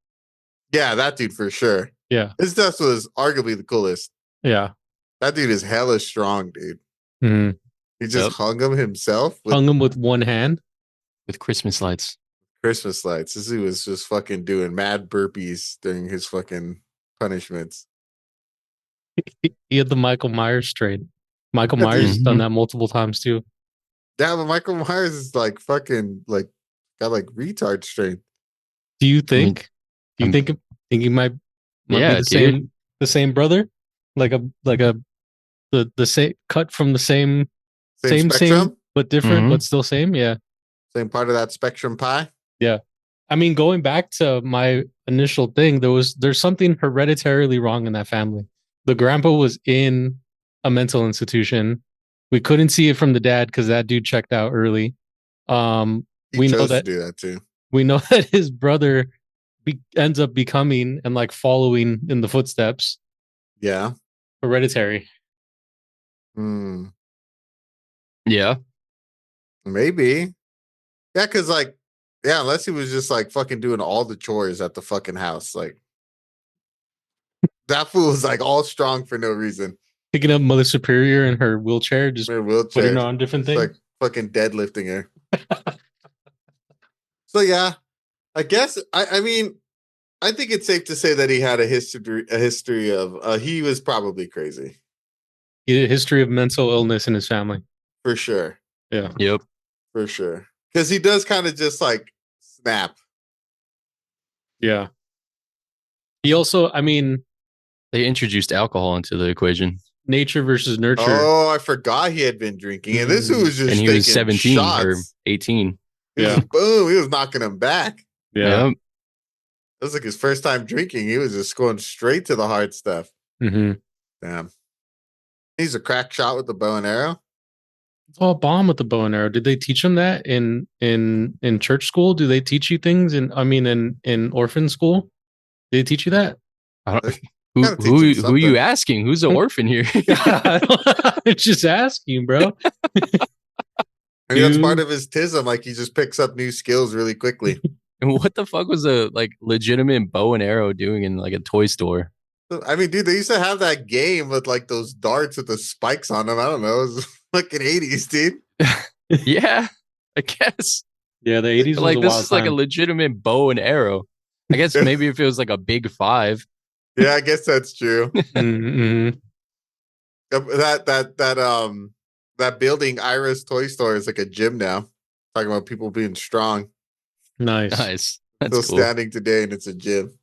Yeah, that dude for sure.
Yeah.
His death was arguably the coolest.
Yeah.
That dude is hella strong, dude.
Mm-hmm.
He just hung him himself.
Hung him with one hand.
With Christmas lights.
Christmas lights. This dude was just fucking doing mad burpees during his fucking punishments.
He had the Michael Myers trade. Michael Myers has done that multiple times too.
Yeah, but Michael Myers is like fucking like got like retard strength.
Do you think? Think he might be the same brother? Like the same cut from the same but different, but still same. Yeah.
Same part of that spectrum pie.
Yeah. I mean, going back to my initial thing, there's something hereditarily wrong in that family. The grandpa was in a mental institution. We couldn't see it from the dad because that dude checked out early. We know that
to do that too.
We know that his brother ends up becoming and like following in the footsteps.
Yeah.
Hereditary.
Hmm.
Yeah.
Maybe. Yeah, because like, yeah, unless he was just like fucking doing all the chores at the fucking house. Like that fool was like all strong for no reason.
Picking up Mother Superior in her wheelchair, just
In a
putting
wheelchair.
her on different
It's
things.
like fucking deadlifting her. So yeah, I guess I mean I think it's safe to say that he had a history of he was probably crazy.
He had a history of mental illness in his family.
For sure.
Yeah.
Yep.
For sure. Because he does kind of just like snap.
Yeah. He also, I mean,
They introduced alcohol into the equation.
nature versus nurture.
Oh, I forgot he had been drinking. And this dude was just
And he
taking
was 17
shots.
or 18.
He was, boom, he was knocking him back.
Yeah.
Yep.
It was like his first time drinking. He was just going straight to the hard stuff.
Mm-hmm.
Damn. He's a crack shot with the bow and arrow.
Oh, bomb with the bow and arrow. Did they teach him that in church school? Do they teach you things in orphan school? Did they teach you that?
I don't,
Gotta teach him
who are
something.
you asking? Who's the orphan here?
I'm just asking, bro.
I mean, that's part of his tism. Like he just picks up new skills really quickly.
And what the fuck was a like legitimate bow and arrow doing in like a toy store?
I mean, dude, they used to have that game with like those darts with the spikes on them. I don't know. It was fucking 80s, dude.
Yeah, I guess.
Yeah, the 80s was
Like
a
this
wild
is like a
time.
legitimate bow and arrow. I guess maybe if it was like a big 5.
Yeah, I guess that's true.
Mm-hmm.
That building Iris Toy Store is like a gym now. Talking about people being strong.
Nice.
Nice. That's
Still
cool.
standing today, and it's a gym.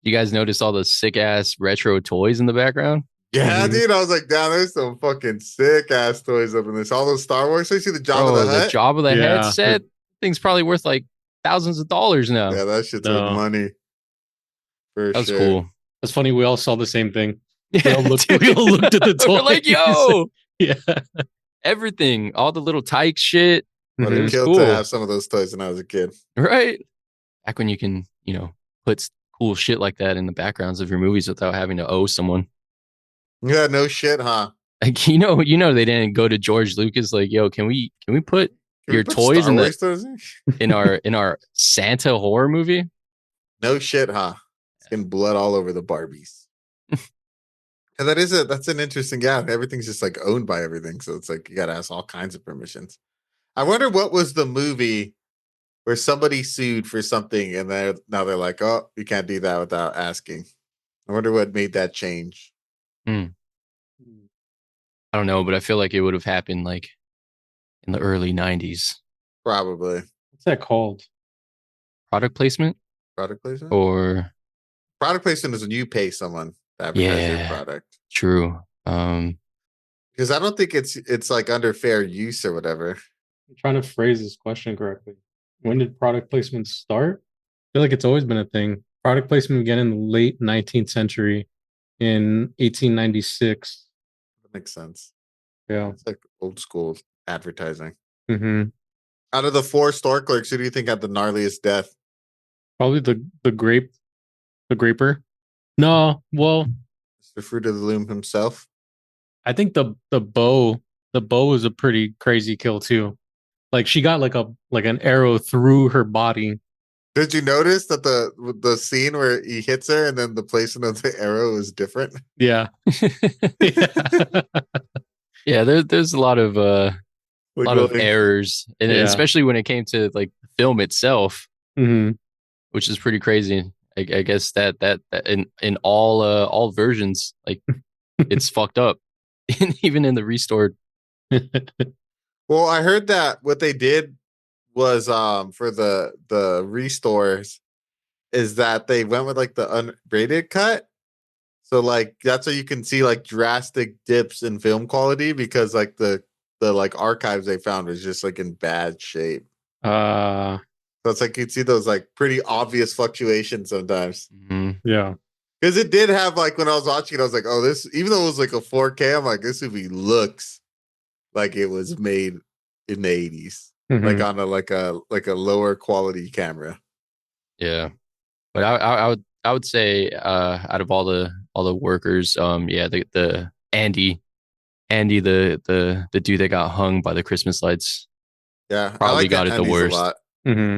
You guys notice all the sick ass retro toys in the background?
Yeah,
Mhm.
dude. I was like, damn, there's some fucking sick ass toys up in this. All those Star Wars. So you see the Jabba
Bro,
the Hutt?
Jabba the
Yeah.
headset thing's probably worth like thousands of dollars now.
Yeah, that shit's
No.
worth money. For
That was
sure.
cool.
That's funny. We all saw the same thing. We
Yeah,
all looked,
dude.
we all looked at the toys.
We're like, yo,
Yeah.
everything, all the little tyke shit.
Would
It
have
was
killed
cool.
to have some of those toys when I was a kid.
Right? Back when you can, put cool shit like that in the backgrounds of your movies without having to owe someone.
Yeah, no shit, huh?
Like they didn't go to George Lucas like, yo, can we put
Can we
your
put
toys
Star
in
Wars toys in?
in our Santa horror movie?
No shit, huh? It's getting blood all over the Barbies. And that's an interesting, yeah. Everything's just like owned by everything. So it's like you gotta ask all kinds of permissions. I wonder what was the movie where somebody sued for something and now they're like, oh, you can't do that without asking. I wonder what made that change.
I don't know, but I feel like it would have happened like in the early 90s.
Probably.
What's that called?
Product placement?
Product placement?
Or
Product placement is when you pay someone to advertise your product.
True.
Because I don't think it's like under fair use or whatever.
I'm trying to phrase this question correctly. When did product placement start? I feel like it's always been a thing. Product placement began in the late 19th century in 1896.
That makes sense.
Yeah.
It's like old school advertising.
Mm-hmm.
Out of the 4 store clerks, who do you think had the gnarliest death?
Probably the graper. No, well,
Mr. Fruit of the Loom himself.
I think the bow was a pretty crazy kill too. Like she got like an arrow through her body.
Did you notice that the scene where he hits her and then the placement of the arrow is different?
Yeah.
yeah, there's a lot of errors, and especially when it came to like the film itself, which is pretty crazy. I guess that in all versions, like it's fucked up, even in the restored.
Well, I heard that what they did was for the restores is that they went with like the unrated cut. So like that's how you can see like drastic dips in film quality because like the like archives they found was just like in bad shape. So it's like you'd see those like pretty obvious fluctuations sometimes.
Yeah.
Because it did have like when I was watching it, I was like, oh, this even though it was like a 4K, I'm like, this movie looks like it was made in the 80s. Like on a lower quality camera.
Yeah. But I would say out of all the workers, the Andy Andy, the dude that got hung by the Christmas lights,
Yeah, I
probably
like
got it the
Andy's
worst.
a lot.
Mm-hmm.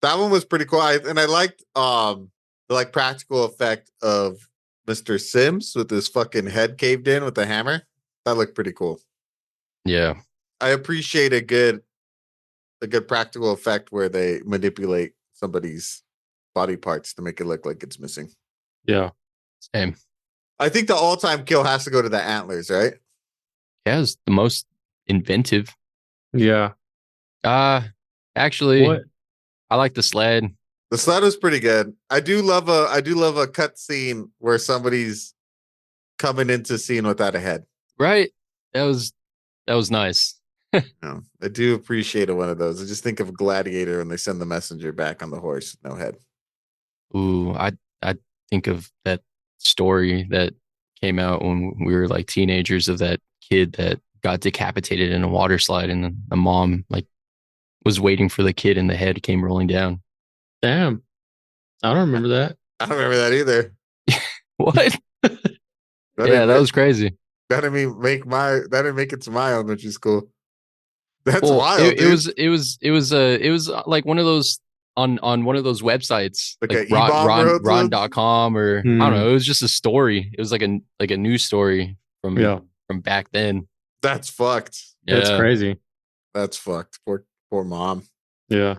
That one was pretty cool. And I liked the like practical effect of Mr. Sims with his fucking head caved in with the hammer. That looked pretty cool.
Yeah.
I appreciate a good practical effect where they manipulate somebody's body parts to make it look like it's missing.
Yeah.
Same.
I think the all-time kill has to go to the antlers, right?
Yeah, it was the most inventive.
Yeah.
Actually,
What?
I like the sled.
The sled was pretty good. I do love a cut scene where somebody's coming into scene without a head.
Right? That was nice.
No, I do appreciate one of those. I just think of Gladiator when they send the messenger back on the horse, no head.
Ooh, I think of that story that came out when we were like teenagers of that kid that got decapitated in a water slide, and the mom like was waiting for the kid, and the head came rolling down.
Damn. I don't remember that.
I don't remember that either.
What? Yeah, that was crazy.
That didn't make it to my elementary school. That's
Well,
wild.
it
Dude.
was like one of those on one of those websites
Like
like
a E-bomb
ron.com or I don't know. It was just a story. It was like a news story from back then.
That's fucked.
Yeah.
That's crazy.
That's fucked. Poor mom.
Yeah.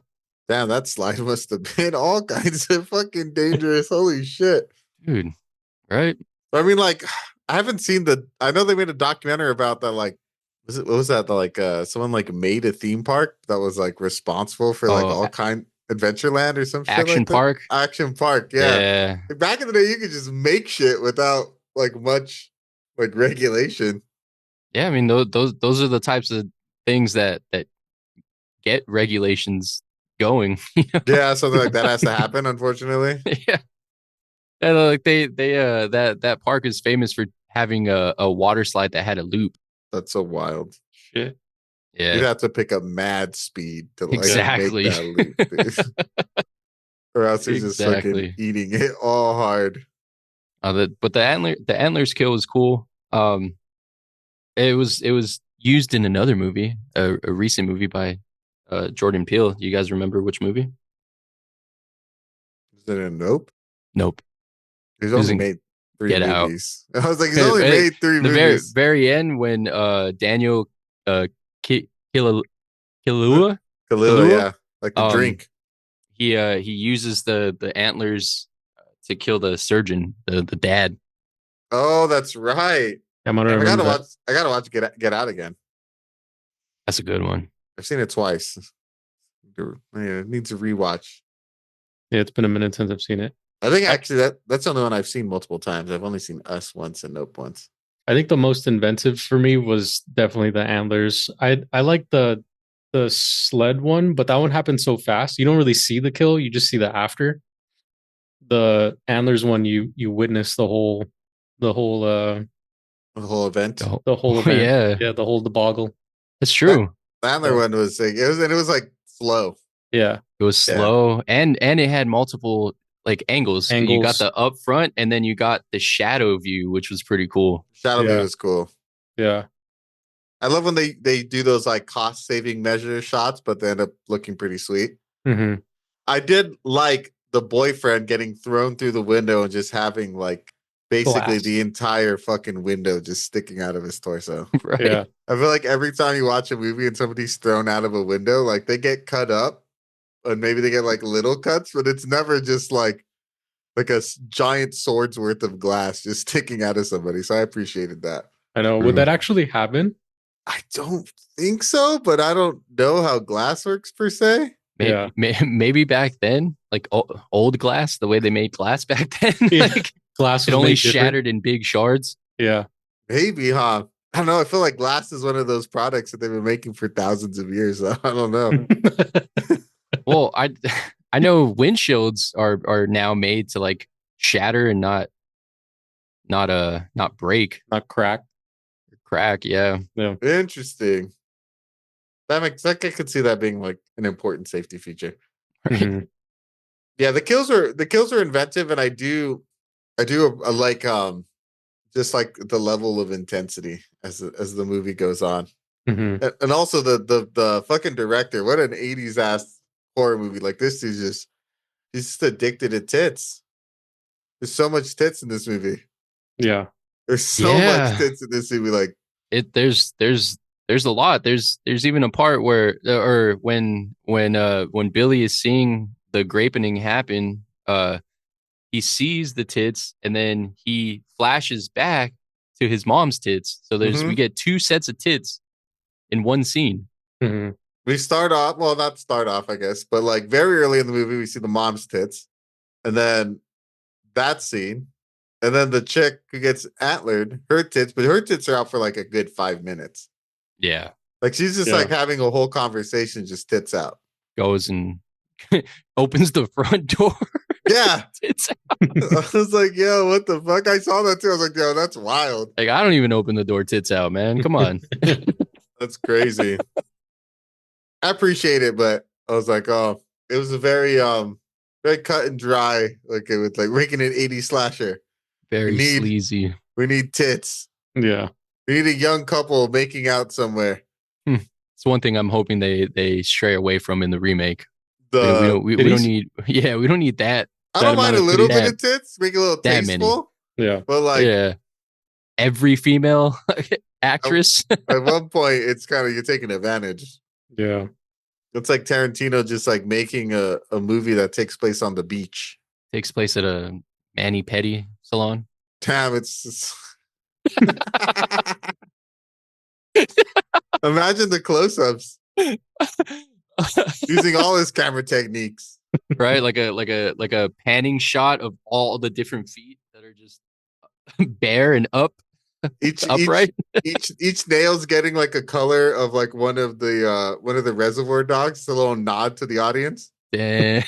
Damn, that slide must have been all kinds of fucking dangerous. Holy shit.
Dude. Right?
I mean, like, I haven't seen I know they made a documentary about that, like, what was that? Like someone like made a theme park that was like responsible for like all kind Adventureland or some shit
Action
like
Park.
That. Action Park, yeah. Like, back in the day, you could just make shit without like much like regulation.
Yeah, I mean those are the types of things that get regulations going.
Yeah, something like that has to happen, unfortunately.
Yeah. And like they that park is famous for having a water slide that had a loop.
That's so wild.
Shit.
Yeah.
You'd have to pick up mad speed to like
Exactly.
make that loop, dude. Or else you're just fucking eating it all hard.
But the antlers kill was cool. It was used in another movie, a recent movie by Jordan Peele. You guys remember which movie?
Is it a Nope?
Nope.
He's only made 3
Get
movies. I was like, he's only made 3 movies.
The very end when Daniel Kaluuya,
yeah, like the drink.
He uses the antlers to kill the surgeon, the dad.
Oh, that's right.
I gotta
watch Get Out again.
That's a good one.
I've seen it twice. It needs a rewatch.
Yeah, it's been a minute since I've seen it.
I think actually that's the only one I've seen multiple times. I've only seen Us once and Nope once.
I think the most inventive for me was definitely the antlers. I like the sled one, but that one happened so fast. You don't really see the kill, you just see the after. The antlers one, you witness the whole
event.
The whole event. Yeah, the whole debacle.
That's true.
The antler one was like it was like slow.
Yeah.
It was slow and it had multiple like angles. You got the up front and then you got the shadow view, which was pretty cool.
Shadow view was cool.
Yeah.
I love when they do those like cost saving measure shots, but they end up looking pretty sweet.
Mm-hmm.
I did like the boyfriend getting thrown through the window and just having like basically the entire fucking window just sticking out of his torso.
Right.
Yeah.
I feel like every time you watch a movie and somebody's thrown out of a window, like they get cut up and maybe they get like little cuts, but it's never just like a giant sword's worth of glass just sticking out of somebody. So I appreciated that.
I know. Would that actually happen?
I don't think so, but I don't know how glass works per se.
Maybe back then, like old glass, the way they made glass back then, like
glass
it only shattered in big shards.
Yeah,
maybe, huh? I don't know. I feel like glass is one of those products that they've been making for thousands of years. So I don't know.
Well, I know windshields are now made to like shatter and not break,
not crack.
Yeah.
Interesting. I could see that being like an important safety feature.
Mm-hmm.
Yeah, the kills are inventive, and I do like just like the level of intensity. as the movie goes on.
Mhm.
And also the fucking director, what an 80s ass horror movie. Like this is just he's just addicted to tits. There's so much tits in this movie.
Yeah.
There's so much tits in this movie. Like
there's a lot. There's even a part where or when Billy is seeing the grapening happen, he sees the tits and then he flashes back to his mom's tits. So we get two sets of tits in one scene.
Mhm.
we start off, well, not start off, I guess, but like very early in the movie, we see the mom's tits, and then that scene, and then the chick who gets antlered, her tits, but her tits are out for like a good 5 minutes.
Yeah.
Like she's just like having a whole conversation, just tits out.
Goes and opens the front door.
Yeah.
Tits out.
I was like, yo, what the fuck? I saw that too. I was like, yo, that's wild.
Like, I don't even open the door tits out, man. Come on.
That's crazy. I appreciate it, but I was like, oh, it was a very cut and dry. Like it was like making an 80s slasher.
Very sleazy.
We need tits.
Yeah.
We need a young couple making out somewhere.
It's one thing I'm hoping they stray away from in the remake. We don't need that.
I don't mind a little bit of tits, make it a little tasteful.
Yeah.
But like
every female actress.
At one point it's kind of you're taking advantage.
Yeah.
It's like Tarantino just like making a movie that takes place on the beach.
Takes place at a mani-pedi salon.
Damn, it's imagine the close-ups. Using all his camera techniques.
Right? Like a panning shot of all the different feet that are just bare and upright.
Each nail's getting like a color of like one of the Reservoir Dogs. A little nod to the audience.
Yeah.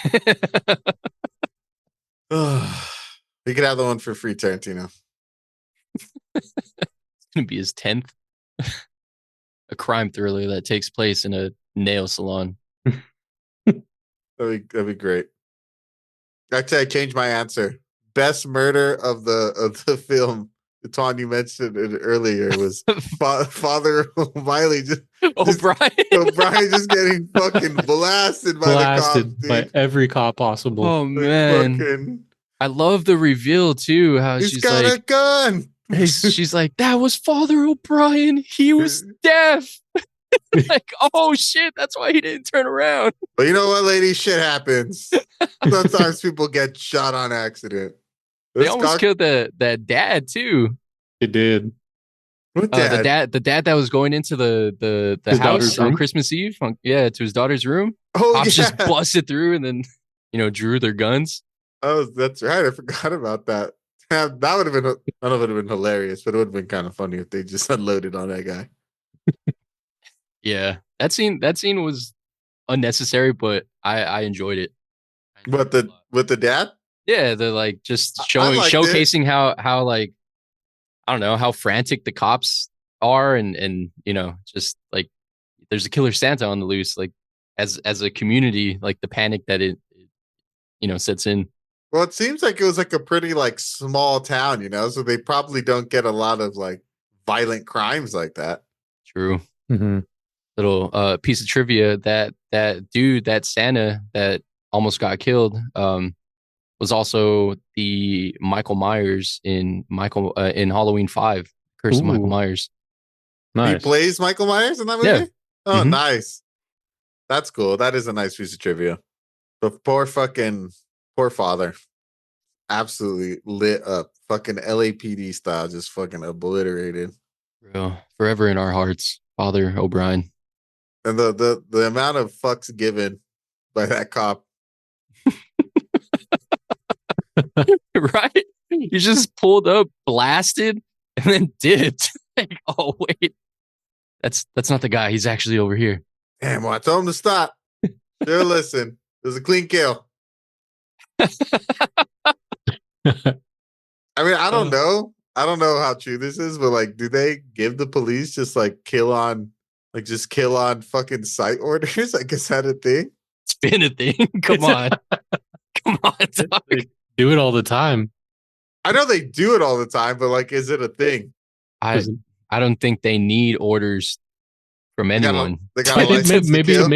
We could have the one for free, Tarantino.
It's gonna be his 10th. A crime thriller that takes place in a nail salon.
That'd be great. Actually, I changed my answer. Best murder of the film. Twan, you mentioned it earlier, was Father O'Malley O'Brien just getting fucking blasted by the cops,
by every cop possible.
Oh man, I love the reveal too. How
she's got a gun.
She's like, that was Father O'Brien. He was deaf. Like, oh shit, that's why he didn't turn around.
But you know what, lady? Shit happens. Sometimes people get shot on accident.
They almost killed that dad too.
They did.
What dad?
The dad that was going into the house on Christmas Eve. To his daughter's room.
Oh,
Cops just busted through and then drew their guns.
Oh, that's right. I forgot about that. That would have been. I don't know if it would have been hilarious, but it would have been kind of funny if they just unloaded on that guy.
Yeah, that scene was unnecessary, but I enjoyed it.
With the dad?
Yeah, the like just showcasing how like I don't know how frantic the cops are, and just like there's a killer Santa on the loose. Like as a community, like the panic that it sets in.
Well, it seems like it was like a pretty like small town, so they probably don't get a lot of like violent crimes like that.
True.
Mm-hmm.
Little piece of trivia that dude, that Santa that almost got killed, was also the Michael Myers in Halloween 5, Curse of Michael Myers.
Nice.
He plays Michael Myers in that movie?
Yeah.
Oh, nice. That's cool. That is a nice piece of trivia. But poor father. Absolutely lit up. Fucking LAPD style, just fucking obliterated.
Real. Forever in our hearts, Father O'Brien.
And the amount of fucks given by that cop.
Right? He just pulled up, blasted, and then dipped. Like, oh wait. That's not the guy. He's actually over here.
Damn, well, I told him to stop. Sure, listen. It was a clean kill. I mean, I don't know. I don't know how true this is, but like, do they give the police just like kill on fucking sight orders? Like, is that a thing?
It's been a thing. Come on. Come on, dog.
They do it all the time.
I know they do it all the time, but like, is it a thing?
I I don't think they need orders from anyone.
They got a
Maybe
license to kill.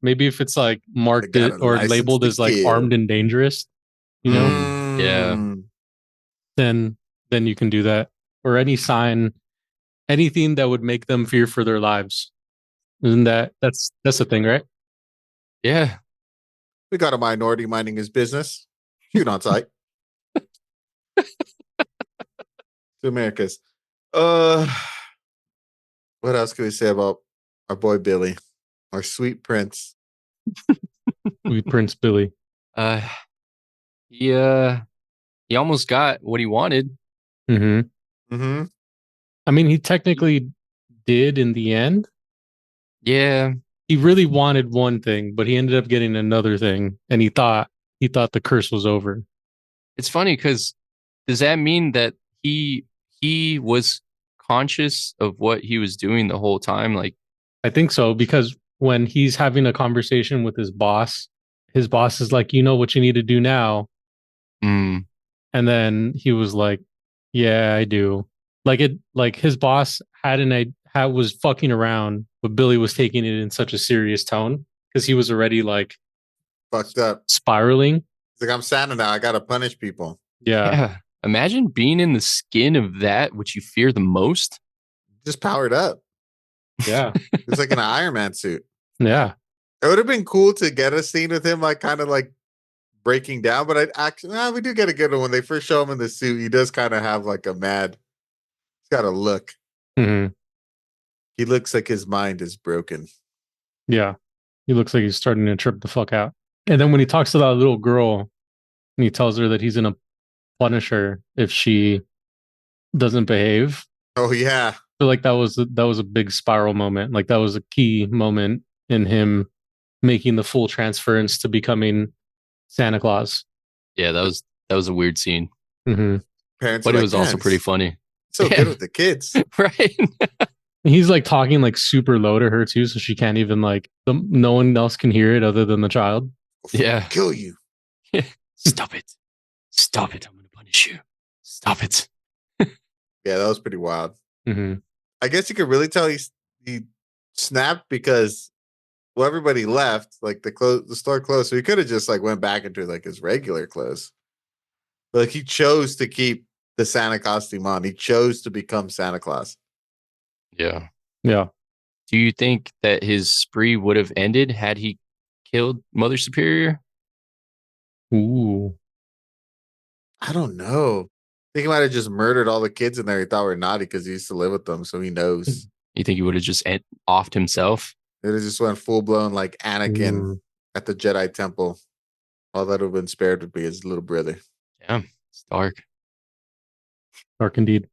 maybe if it's like marked
got a
or
license
labeled
to
as like
kill.
armed and dangerous, you know,
Yeah.
then you can do that. Or any sign, anything that would make them fear for their lives. Isn't that's the thing, right?
Yeah.
We got a minority minding his business. Shoot on sight. To Americas. What else can we say about our boy Billy, our sweet prince?
Sweet Prince Billy.
He almost got what he wanted.
Mm-hmm.
I mean, he technically did in the end.
Yeah.
He really wanted one thing, but he ended up getting another thing, and he thought the curse was over.
It's funny because does that mean that he was conscious of what he was doing the whole time? Like,
I think so, because when he's having a conversation with his boss is like, you know what you need to do now. And then he was like, yeah, I do. Like his boss was fucking around, but Billy was taking it in such a serious tone because he was already like
fucked up,
spiraling.
He's like, I'm Santa now. I gotta punish people.
Yeah.
Imagine being in the skin of that which you fear the most.
Just powered up.
Yeah.
It's like an Iron Man suit.
Yeah.
It would have been cool to get a scene with him, like kind of like breaking down. But we do get a good one when they first show him in the suit. He does kind of have like he's got a look.
Mm-hmm.
He looks like his mind is broken.
Yeah. He looks like he's starting to trip the fuck out. And then when he talks to that little girl and he tells her that he's going to punish her if she doesn't behave.
Oh, yeah.
I feel like that was a big spiral moment. Like that was a key moment in him making the full transference to becoming Santa Claus.
Yeah, that was a weird scene.
Mm-hmm.
Parents,
but it was also pretty funny.
So good with the kids,
right?
He's like talking like super low to her too, so she can't even like no one else can hear it other than the child.
Yeah,
kill you.
Stop it! Stop it! I'm gonna punish you. Stop it!
Yeah, that was pretty wild.
Mm-hmm.
I guess you could really tell he snapped because everybody left, like the store closed, so he could have just like went back into like his regular clothes. But like he chose to keep the Santa costume on. He chose to become Santa Claus.
Yeah.
Yeah.
Do you think that his spree would have ended had he killed Mother Superior?
Ooh.
I don't know. I think he might have just murdered all the kids in there he thought were naughty because he used to live with them, so he knows.
You think he would have just offed himself?
It just went full blown like Anakin at the Jedi Temple. All that would have been spared would be his little brother.
Yeah, it's dark.
Dark indeed.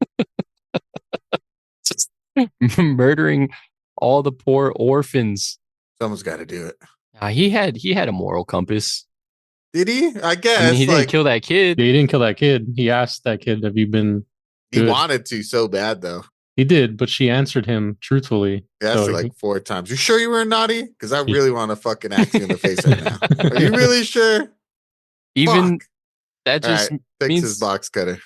Just murdering all the poor orphans.
Someone's got to do it.
He had a moral compass.
Did he? I guess.
I mean, he didn't kill that kid.
Yeah, he didn't kill that kid. He asked that kid, "Have you been good?"
He wanted to so bad though.
He did, but she answered him truthfully.
He asked her like 4 times. You sure you were naughty? Because I really want to fucking ask you in the face right now. Are you really sure?
Even
Fuck.
that just
means his box cutter.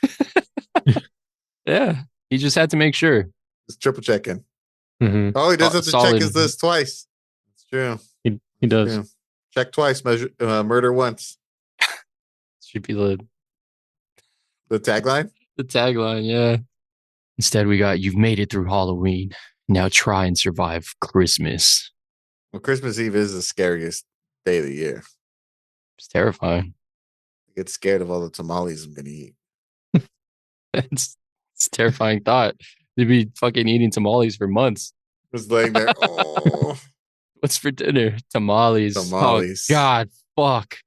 Yeah, he just had to make sure.
Just triple checking.
Mm-hmm.
Oh, he does have to check his list twice. It's true.
He does.
Yeah. Check twice, murder once.
Should be the
tagline?
The tagline, yeah. Instead, we got, you've made it through Halloween. Now try and survive Christmas.
Well, Christmas Eve is the scariest day of the year.
It's terrifying.
I get scared of all the tamales I'm going to eat.
It's a terrifying thought. They'd be fucking eating tamales for months.
Just laying there. Oh.
What's for dinner? Tamales.
Tamales.
Oh, God, fuck.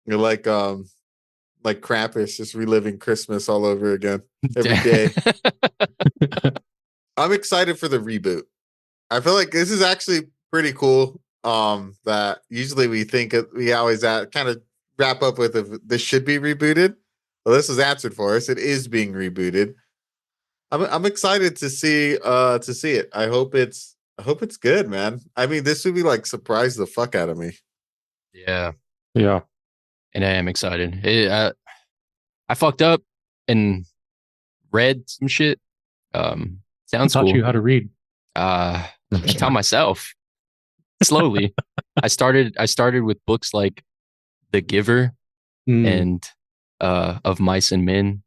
You're like Krampus, just reliving Christmas all over again every day. I'm excited for the reboot. I feel like this is actually pretty cool. That usually we always kind of wrap up with if this should be rebooted. Well, this was answered for us. It is being rebooted. I'm excited to see it. I hope it's good, man. I mean, this would be like surprise the fuck out of me.
Yeah.
Yeah.
And I am excited. I fucked up and read some shit. Sounds
Taught
cool.
you how to read.
I taught myself slowly. I started with books like The Giver and Of Mice and Men.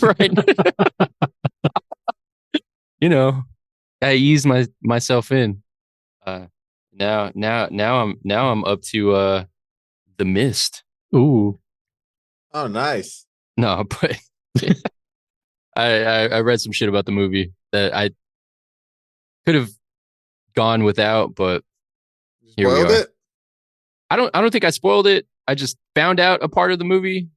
Right. You know, I eased myself in. Now I'm up to The Mist.
Ooh.
Oh, nice.
No, but I read some shit about the movie that I could have gone without, but here we
Spoiled
are.
it?
I don't think I spoiled it. I just found out a part of the movie.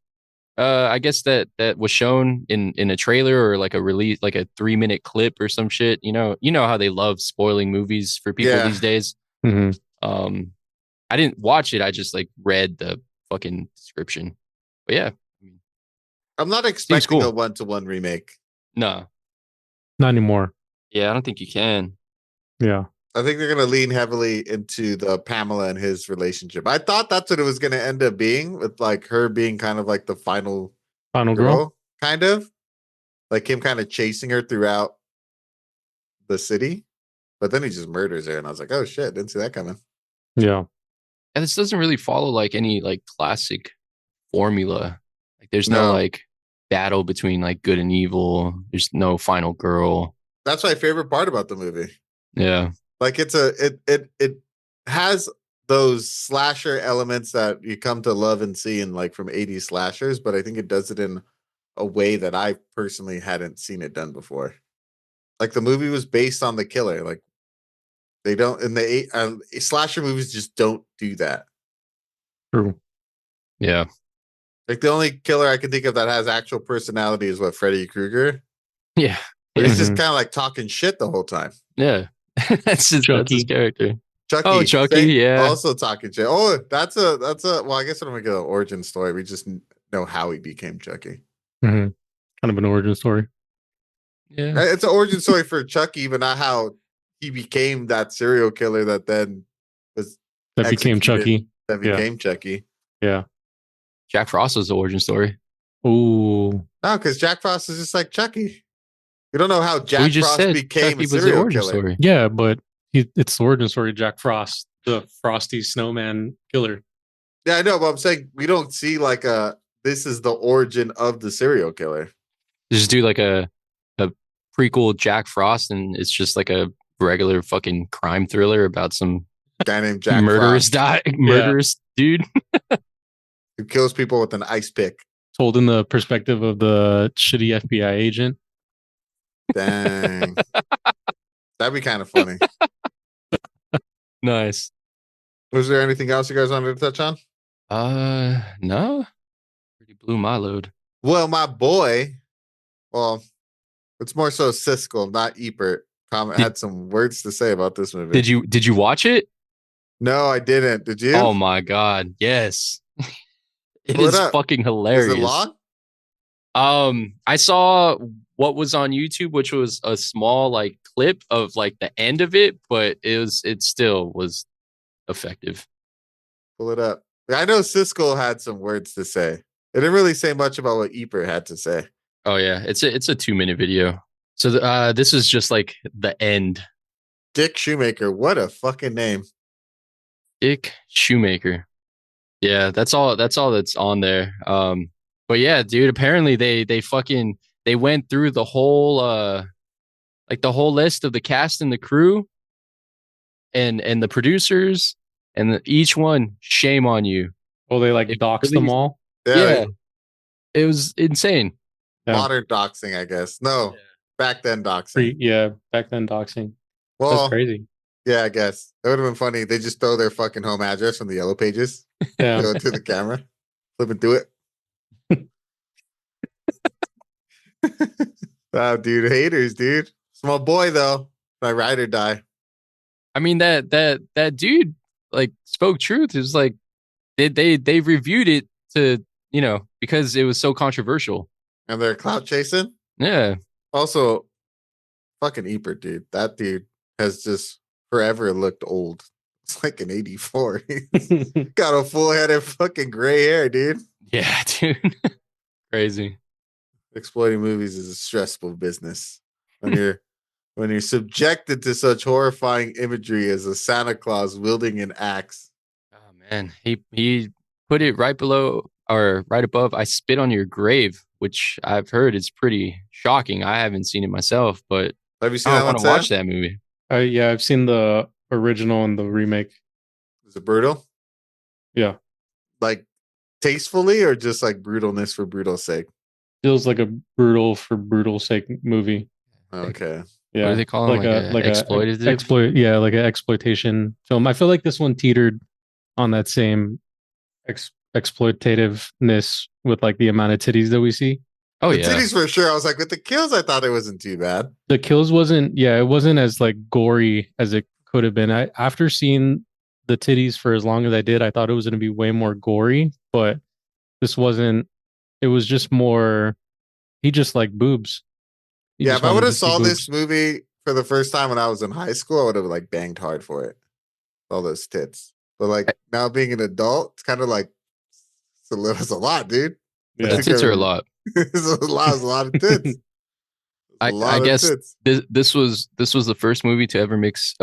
I guess that was shown in a trailer or like a release, like a 3-minute clip or some shit. You know how they love spoiling movies for people
Yeah.
these days.
Mhm.
I didn't watch it. I just like read the fucking description. But yeah,
I'm not expecting
cool.
a 1-to-1 remake.
no,
Not anymore.
yeah, I don't think you can.
Yeah.
I think they're going to lean heavily into the Pamela and his relationship. I thought that's what it was going to end up being, with like her being kind of like the final
Final girl.
kind of like him kind of chasing her throughout the city. But then he just murders her, and I was like, oh shit, didn't see that coming.
Yeah.
And this doesn't really follow like any like classic formula. Like there's no
No.
like battle between like good and evil. There's no final girl.
That's my favorite part about the movie.
Yeah.
Like it has those slasher elements that you come to love and see in like from 80s slashers, but I think it does it in a way that I personally hadn't seen it done before. Like the movie was based on the killer. Like they don't in the slasher movies just don't do that.
True.
Yeah.
Like the only killer I can think of that has actual personality is what, Freddy Krueger.
Yeah.
But he's just
Mhm.
kind of like talking shit the whole time.
Yeah. that's his character.
Chucky.
Oh, Chucky, yeah.
Also talking shit. Oh, that's a well, I guess I don't make an origin story. We just know how he became Chucky.
Mhm. Kind of an origin story.
Yeah.
It's an origin story for Chucky, but not how he became that serial killer that then was
That became
executed,
Chucky.
That became Chucky.
Yeah.
Jack Frost was the origin story.
Ooh.
No, because Jack Frost is just like Chucky. We don't know how Jack
We just
Frost
said
became
Chucky
a
was the
serial
origin
killer.
story.
Yeah, but it's the origin story of Jack Frost, the frosty snowman killer.
Yeah, I know, but I'm saying we don't see like this is the origin of the serial killer.
Just do like a prequel Jack Frost, and it's just like a regular fucking crime thriller about some
Guy named Jack
murderous
Frost
murderous dude.
who kills people with an ice pick.
Told in the perspective of the shitty FBI agent.
Dang. That'd be kind of funny.
Nice.
Was there anything else you guys wanted to touch on?
No. Pretty blew my load.
Well, my boy, well, it's more so Siskel, not Ebert. Had some words to say about this movie.
Did you watch it?
No, I didn't. Did you?
Oh my god, yes. It
Pull it
is
up.
fucking hilarious.
Is it long?
I saw what was on YouTube, which was a small like clip of like the end of it, but it still was effective.
Pull it up. I know Siskel had some words to say. It didn't really say much about what Ebert had to say.
Oh yeah, it's a 2-minute video. So this is just like the end.
Dick Shoemaker, what a fucking name.
Dick Shoemaker. Yeah, that's all that's on there. But yeah, dude, apparently they went through the whole like the whole list of the cast and the crew and the producers and each one, shame on you.
Oh, they like
It
doxed
really-
them all.
Yeah. It was insane.
Yeah.
Modern doxing, I guess. No, back then doxing.
Back then doxing.
Well,
That's crazy.
yeah, I guess. It would have been funny. They just throw their fucking home address from the yellow pages.
Yeah.
Go to the camera. Flip and do it. Wow, dude. Haters, dude. It's my boy, though. My ride or die.
I mean that dude like spoke truth. It was like they reviewed it to, because it was so controversial.
And they're clout chasing.
Yeah.
Also, fucking Ebert, dude. That dude has just forever looked old. It's like an 84. He's got a full head of fucking gray hair, dude.
Yeah, dude. Crazy.
exploiting movies is a stressful business when you're subjected to such horrifying imagery as a Santa Claus wielding an axe.
Oh man, he put it right below or right above "I Spit on Your Grave," which I've heard is pretty shocking. I haven't seen it myself, but
Have you seen
I
that one,
want to watch
Sam?
that movie.
Yeah, I've seen the original and the remake.
Is it brutal?
Yeah,
Like tastefully or just like brutalness for brutal's sake?
feels like a brutal for brutal sake movie.
Okay.
Yeah,
What do they call them? Like a exploitative?
Yeah, like an exploitation film. I feel like this one teetered on that same exploitativeness with like the amount of titties that we see.
Oh
The
yeah,
titties for sure. I was like, with the kills, I thought it wasn't too bad.
The kills it wasn't as like gory as it could have been. After seeing the titties for as long as I did, I thought it was going to be way more gory, but this wasn't. It was just more. He just liked boobs.
Yeah, if I would have saw this movie for the first time when I was in high school, I would have like banged hard for it. All those tits. But like now being an adult, it's kind of like it's a lot, dude.
Yeah.
the tits are a lot.
It's a lot of tits.
I guess this was the first movie to ever mix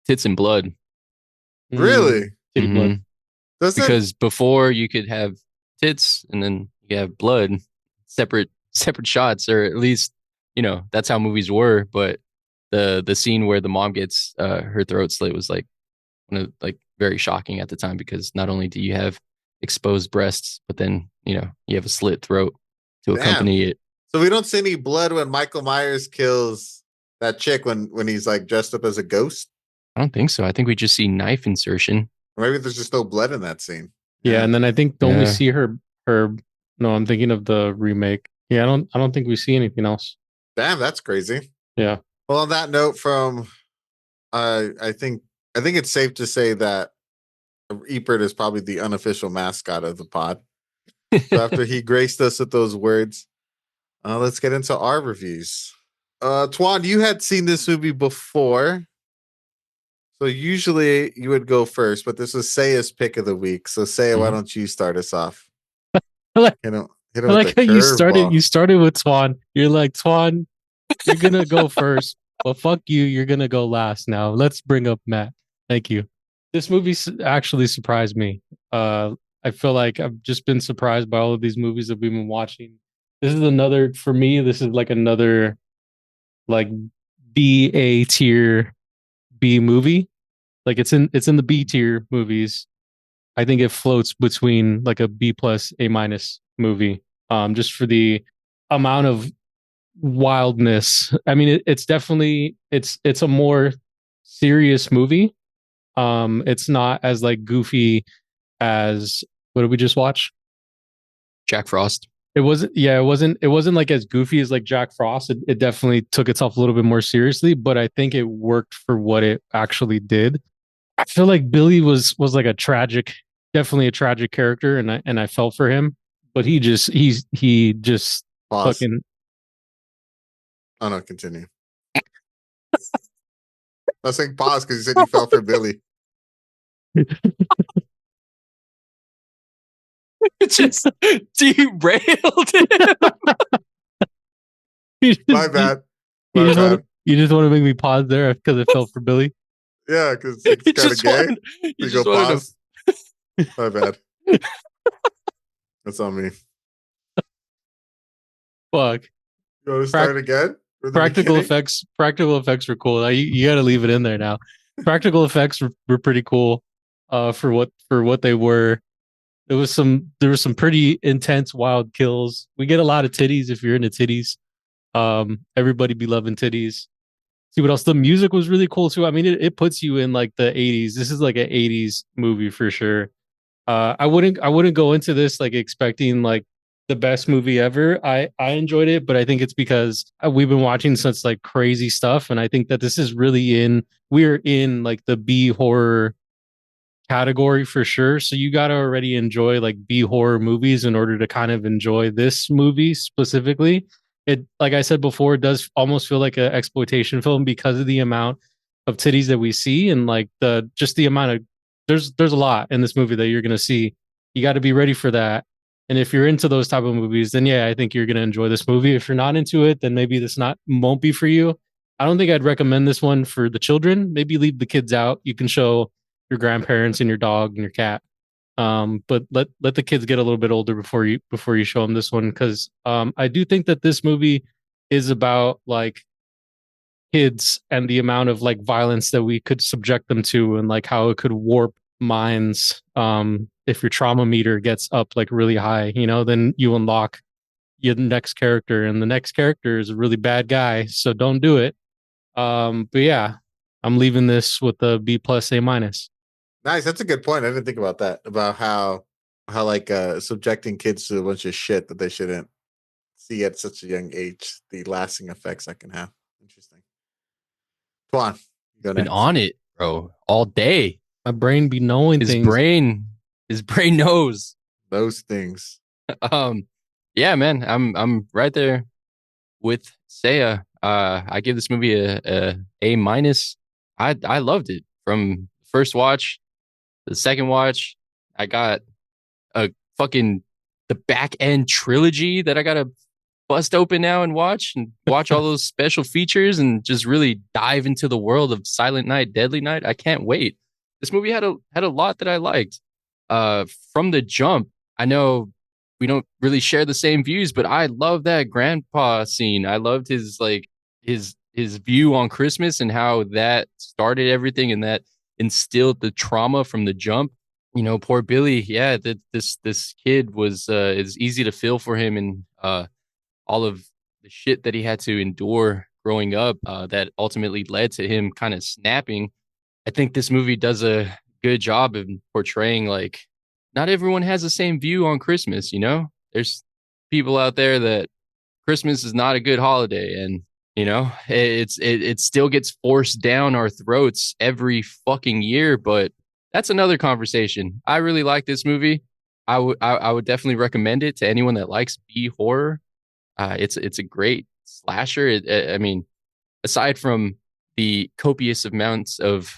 tits and blood.
Really?
Titty blood.
Mhm.
Does it?
Because before you could have tits and then you have blood, separate shots, or at least that's how movies were. But the scene where the mom gets her throat slit was like very shocking at the time, because not only do you have exposed breasts, but then you have a slit throat to accompany it.
So we don't see any blood when Michael Myers kills that chick when he's like dressed up as a ghost?
I don't think so. I think we just see knife insertion.
Or maybe there's just no blood in that scene.
Yeah, and then I think don't we
Yeah.
see her? No, I'm thinking of the remake. Yeah, I don't think we see anything else.
Damn, that's crazy.
Yeah.
Well, on that note, I think it's safe to say that Ebert is probably the unofficial mascot of the pod. So after he graced us with those words, let's get into our reviews. Twan, you had seen this movie before, so usually you would go first, but this was Saya's pick of the week. So Saya, why don't you start us off?
like-
hit him
I
with
like
the
how you started.
curveball.
You started with Twan. You're like, Twan, you're gonna go first, but fuck you. You're gonna go last. Now let's bring up Matt. Thank you. This movie actually surprised me. I feel like I've just been surprised by all of these movies that we've been watching. This is another for me. This is like another like B tier B movie. Like it's in the B tier movies. I think it floats between like a B plus A minus movie. Just for the amount of wildness. I mean, it's definitely it's a more serious movie. It's not as like goofy as what did we just watch?
Jack Frost.
It wasn't like as goofy as like Jack Frost. It definitely took itself a little bit more seriously, but I think it worked for what it actually did. I feel like Billy was like definitely a tragic character, and I felt for him, but he just
Pause.
fucking.
Oh no, continue. I was saying pause because you said you fell for Billy.
Just derailed him.
My bad.
You
My
just,
bad.
want to make me pause there because it felt for Billy.
Yeah, because it's
You
kind of
just
gay.
wanted- you
You
just
go
wanted
pause. My bad. That's on me.
Fuck.
You want to start again? From the
Practical
beginning?
effects were cool. You got to leave it in there now. Practical effects were pretty cool for what they were. There was some pretty intense wild kills. We get a lot of titties if you're into titties. Everybody be loving titties. See what else? The music was really cool too. I mean, it puts you in like the 80s. This is like an 80s movie for sure. I wouldn't go into this like expecting like the best movie ever. I enjoyed it, but I think it's because we've been watching such like crazy stuff, and I think that this is really we're in like the B horror category for sure. So you got to already enjoy like B horror movies in order to kind of enjoy this movie specifically. It, like I said before, it does almost feel like an exploitation film because of the amount of titties that we see, and like the amount of there's a lot in this movie that you're going to see. You got to be ready for that. And if you're into those type of movies, then yeah, I think you're gonna enjoy this movie. If you're not into it, then maybe this not won't be for you. I don't think I'd recommend this one for the children. Maybe leave the kids out. You can show your grandparents and your dog and your cat. But let the kids get a little bit older before you show them this one, because I do think that this movie is about like kids and the amount of like violence that we could subject them to, and like how it could warp minds. If your trauma meter gets up like really high, then you unlock your next character, and the next character is a really bad guy, so don't do it. But yeah, I'm leaving this with a B plus A minus.
Nice. That's a good point. I didn't think about that. About how like subjecting kids to a bunch of shit that they shouldn't see at such a young age. The lasting effects that can have. Interesting. Twan, you go
Been
next.
on it, bro, all day.
My brain be knowing
His
things.
his brain knows.
Those things.
Yeah, man, I'm right there with Saya. I give this movie a minus. I loved it from first watch, the second watch. I got a fucking the back end trilogy that I gotta bust open now and watch all those special features and just really dive into the world of Silent Night, Deadly Night. I can't wait. This movie had a lot that I liked. From the jump, I know we don't really share the same views, but I love that grandpa scene. I loved his view on Christmas and how that started everything and that instilled the trauma from the jump. Poor Billy. Yeah, this kid was it's easy to feel for him and all of the shit that he had to endure growing up that ultimately led to him kind of snapping. I think this movie does a good job of portraying like not everyone has the same view on Christmas. There's people out there that Christmas is not a good holiday, and it still gets forced down our throats every fucking year. But that's another conversation. I really like this movie. I would definitely recommend it to anyone that likes B horror. It's a great slasher. I mean, aside from the copious amounts of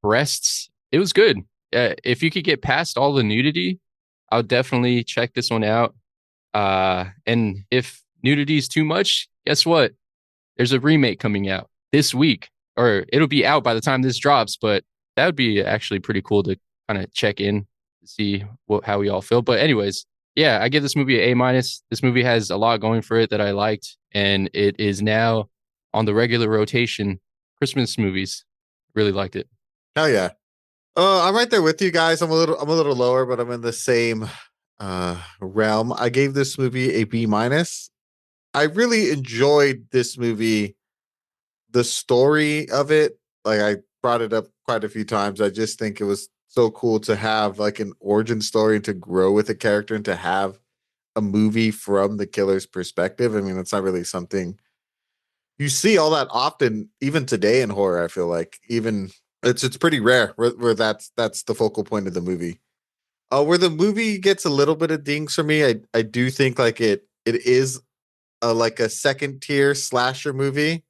breasts, it was good. If you could get past all the nudity, I would definitely check this one out. And if nudity is too much, guess what? There's a remake coming out this week, or it'll be out by the time this drops. But that would be actually pretty cool to kind of check in to see how we all feel. But anyways, yeah, I give this movie an A minus. This movie has a lot going for it that I liked, and it is now on the regular rotation. Christmas movies, really liked it.
Hell yeah. I'm right there with you guys. I'm a little lower, but I'm in the same realm. I gave this movie a B minus. I really enjoyed this movie. The story of it, like I brought it up quite a few times. I just think it was so cool to have like an origin story and to grow with a character and to have a movie from the killer's perspective. I mean, it's not really something you see all that often, even today in horror. I feel like even it's pretty rare where that's the focal point of the movie. Where the movie gets a little bit of dings for me, I do think like it is like a second tier slasher movie.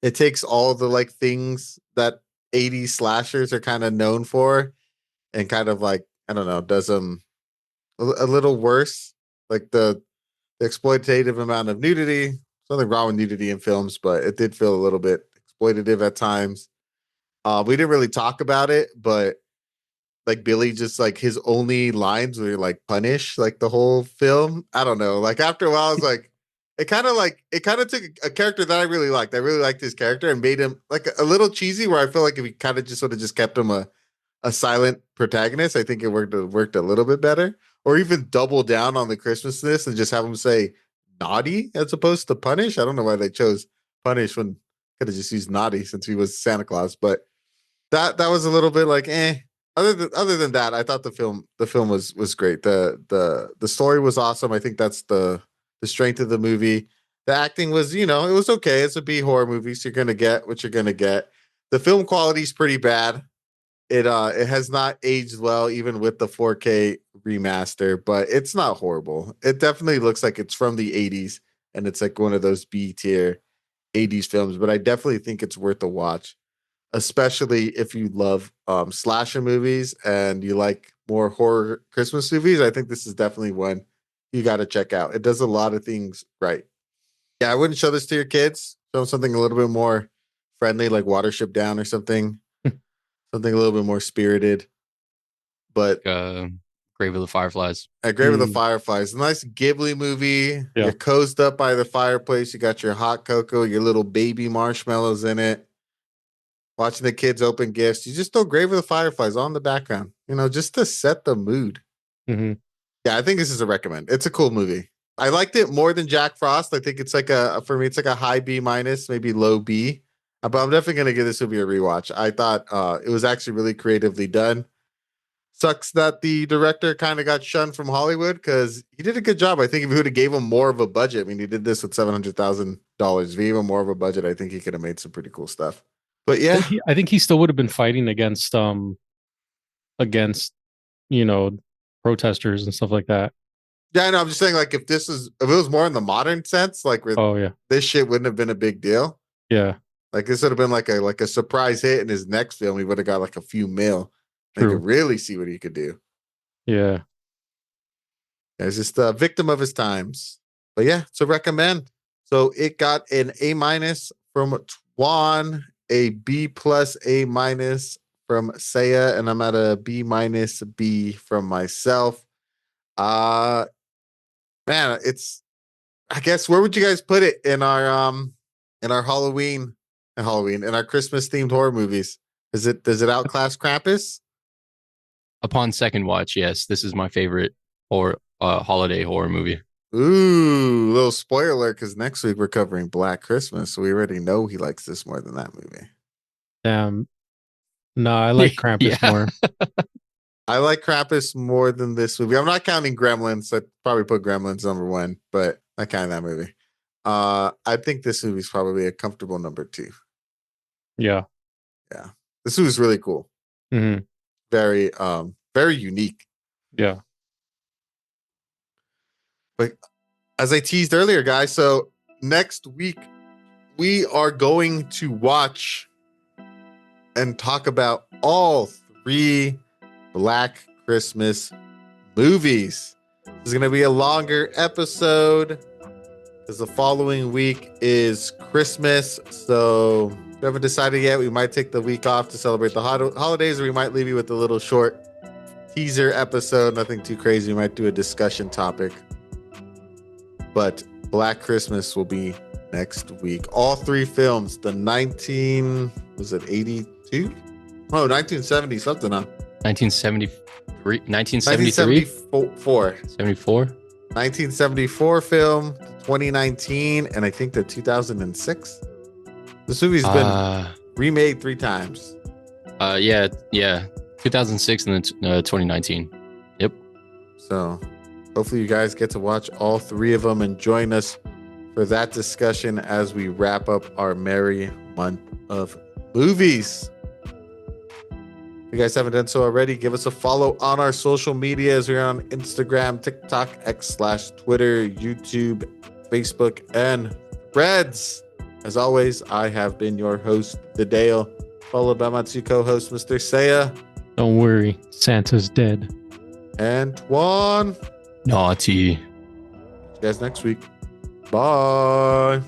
It takes all the like things that 80s slashers are kind of known for and kind of like, I don't know, does them a little worse. Like the exploitative amount of nudity. There's nothing wrong with nudity in films, but it did feel a little bit exploitative at times. We didn't really talk about it, but like Billy just like his only lines were like punish like the whole film. I don't know. Like after a while, I was like, it kind of took a character that I really liked. I really liked his character and made him like a little cheesy. Where I feel like if we kind of just sort of just kept him a silent protagonist, I think it worked a little bit better. Or even double down on the Christmasness and just have him say naughty as opposed to punish. I don't know why they chose punish when could have just used naughty since he was Santa Claus. But that was a little bit like eh. Other than that, I thought the film was great. The story was awesome. I think that's the strength of the movie. The acting was, it was okay. It's a B horror movie, so you're gonna get what you're gonna get. The film quality is pretty bad. It has not aged well, even with the 4K remaster, but it's not horrible. It definitely looks like it's from the 80s, and it's like one of those B tier 80s films. But I definitely think it's worth a watch, especially if you love slasher movies and you like more horror Christmas movies. I think this is definitely one you got to check out. It does a lot of things right. Yeah, I wouldn't show this to your kids. Show them something a little bit more friendly, like Watership Down or something. Something a little bit more spirited. But
Grave of the Fireflies.
at Grave of the Fireflies, a nice Ghibli movie.
Yeah.
You're cozied up by the fireplace. You got your hot cocoa, your little baby marshmallows in it. Watching the kids open gifts. You just throw Grave of the Fireflies on the background, just to set the mood.
Mm-hmm.
Yeah, I think this is a recommend. It's a cool movie. I liked it more than Jack Frost. I think it's for me, it's like a high B minus, maybe low B. But I'm definitely going to give this movie a rewatch. I thought it was actually really creatively done. Sucks that the director kind of got shunned from Hollywood because he did a good job. I think if he would have gave him more of a budget, he did this with $700,000. If he gave him more of a budget, I think he could have made some pretty cool stuff. But yeah,
I think he still would have been fighting against protesters and stuff like that.
Yeah, I know. I'm just saying, like, if it was more in the modern sense, like, this shit wouldn't have been a big deal.
Yeah,
like this would have been like a surprise hit in his next film. He would have got like a few mil. They could really see what he could do.
Yeah,
he's just a victim of his times. But yeah, so recommend. So it got an A minus from Twan, a B plus A minus from Saya, and I'm at a B minus B from myself. Man, I guess, where would you guys put it in our Halloween in our Christmas themed horror movies? Does it outclass Krampus?
Upon second watch, yes, this is my favorite holiday horror movie.
Ooh, little spoiler, because next week we're covering Black Christmas, so we already know he likes this more than that movie.
Damn. No, I like Krampus more.
I like Krampus more than this movie. I'm not counting Gremlins. I'd probably put Gremlins number 1, but I count that movie. I think this movie's probably a comfortable number 2.
Yeah.
Yeah. This movie's really cool.
Mm-hmm.
Very, very unique.
Yeah.
But as I teased earlier, guys, so next week we are going to watch and talk about all 3 Black Christmas movies. This is going to be a longer episode because the following week is Christmas. So we haven't decided yet. We might take the week off to celebrate the holidays, or we might leave you with a little short teaser episode. Nothing too crazy. We might do a discussion topic. But Black Christmas will be next week. All 3 films. The 1982? Oh, 1970 something, huh?
1973?
1974.
74?
1974 film, 2019, and I think the 2006. This movie's been remade 3 times.
Yeah. 2006 and then 2019. Yep.
So hopefully you guys get to watch all 3 of them and join us for that discussion as we wrap up our merry month of movies. If you guys haven't done so already, give us a follow on our social medias. We're on Instagram, TikTok, X/Twitter, YouTube, Facebook, and Threads. As always, I have been your host, The Dale, followed by my 2 co-hosts, Mr. Saya.
Don't worry, Santa's dead.
And Twan.
Naughty.
See you guys next week. Bye.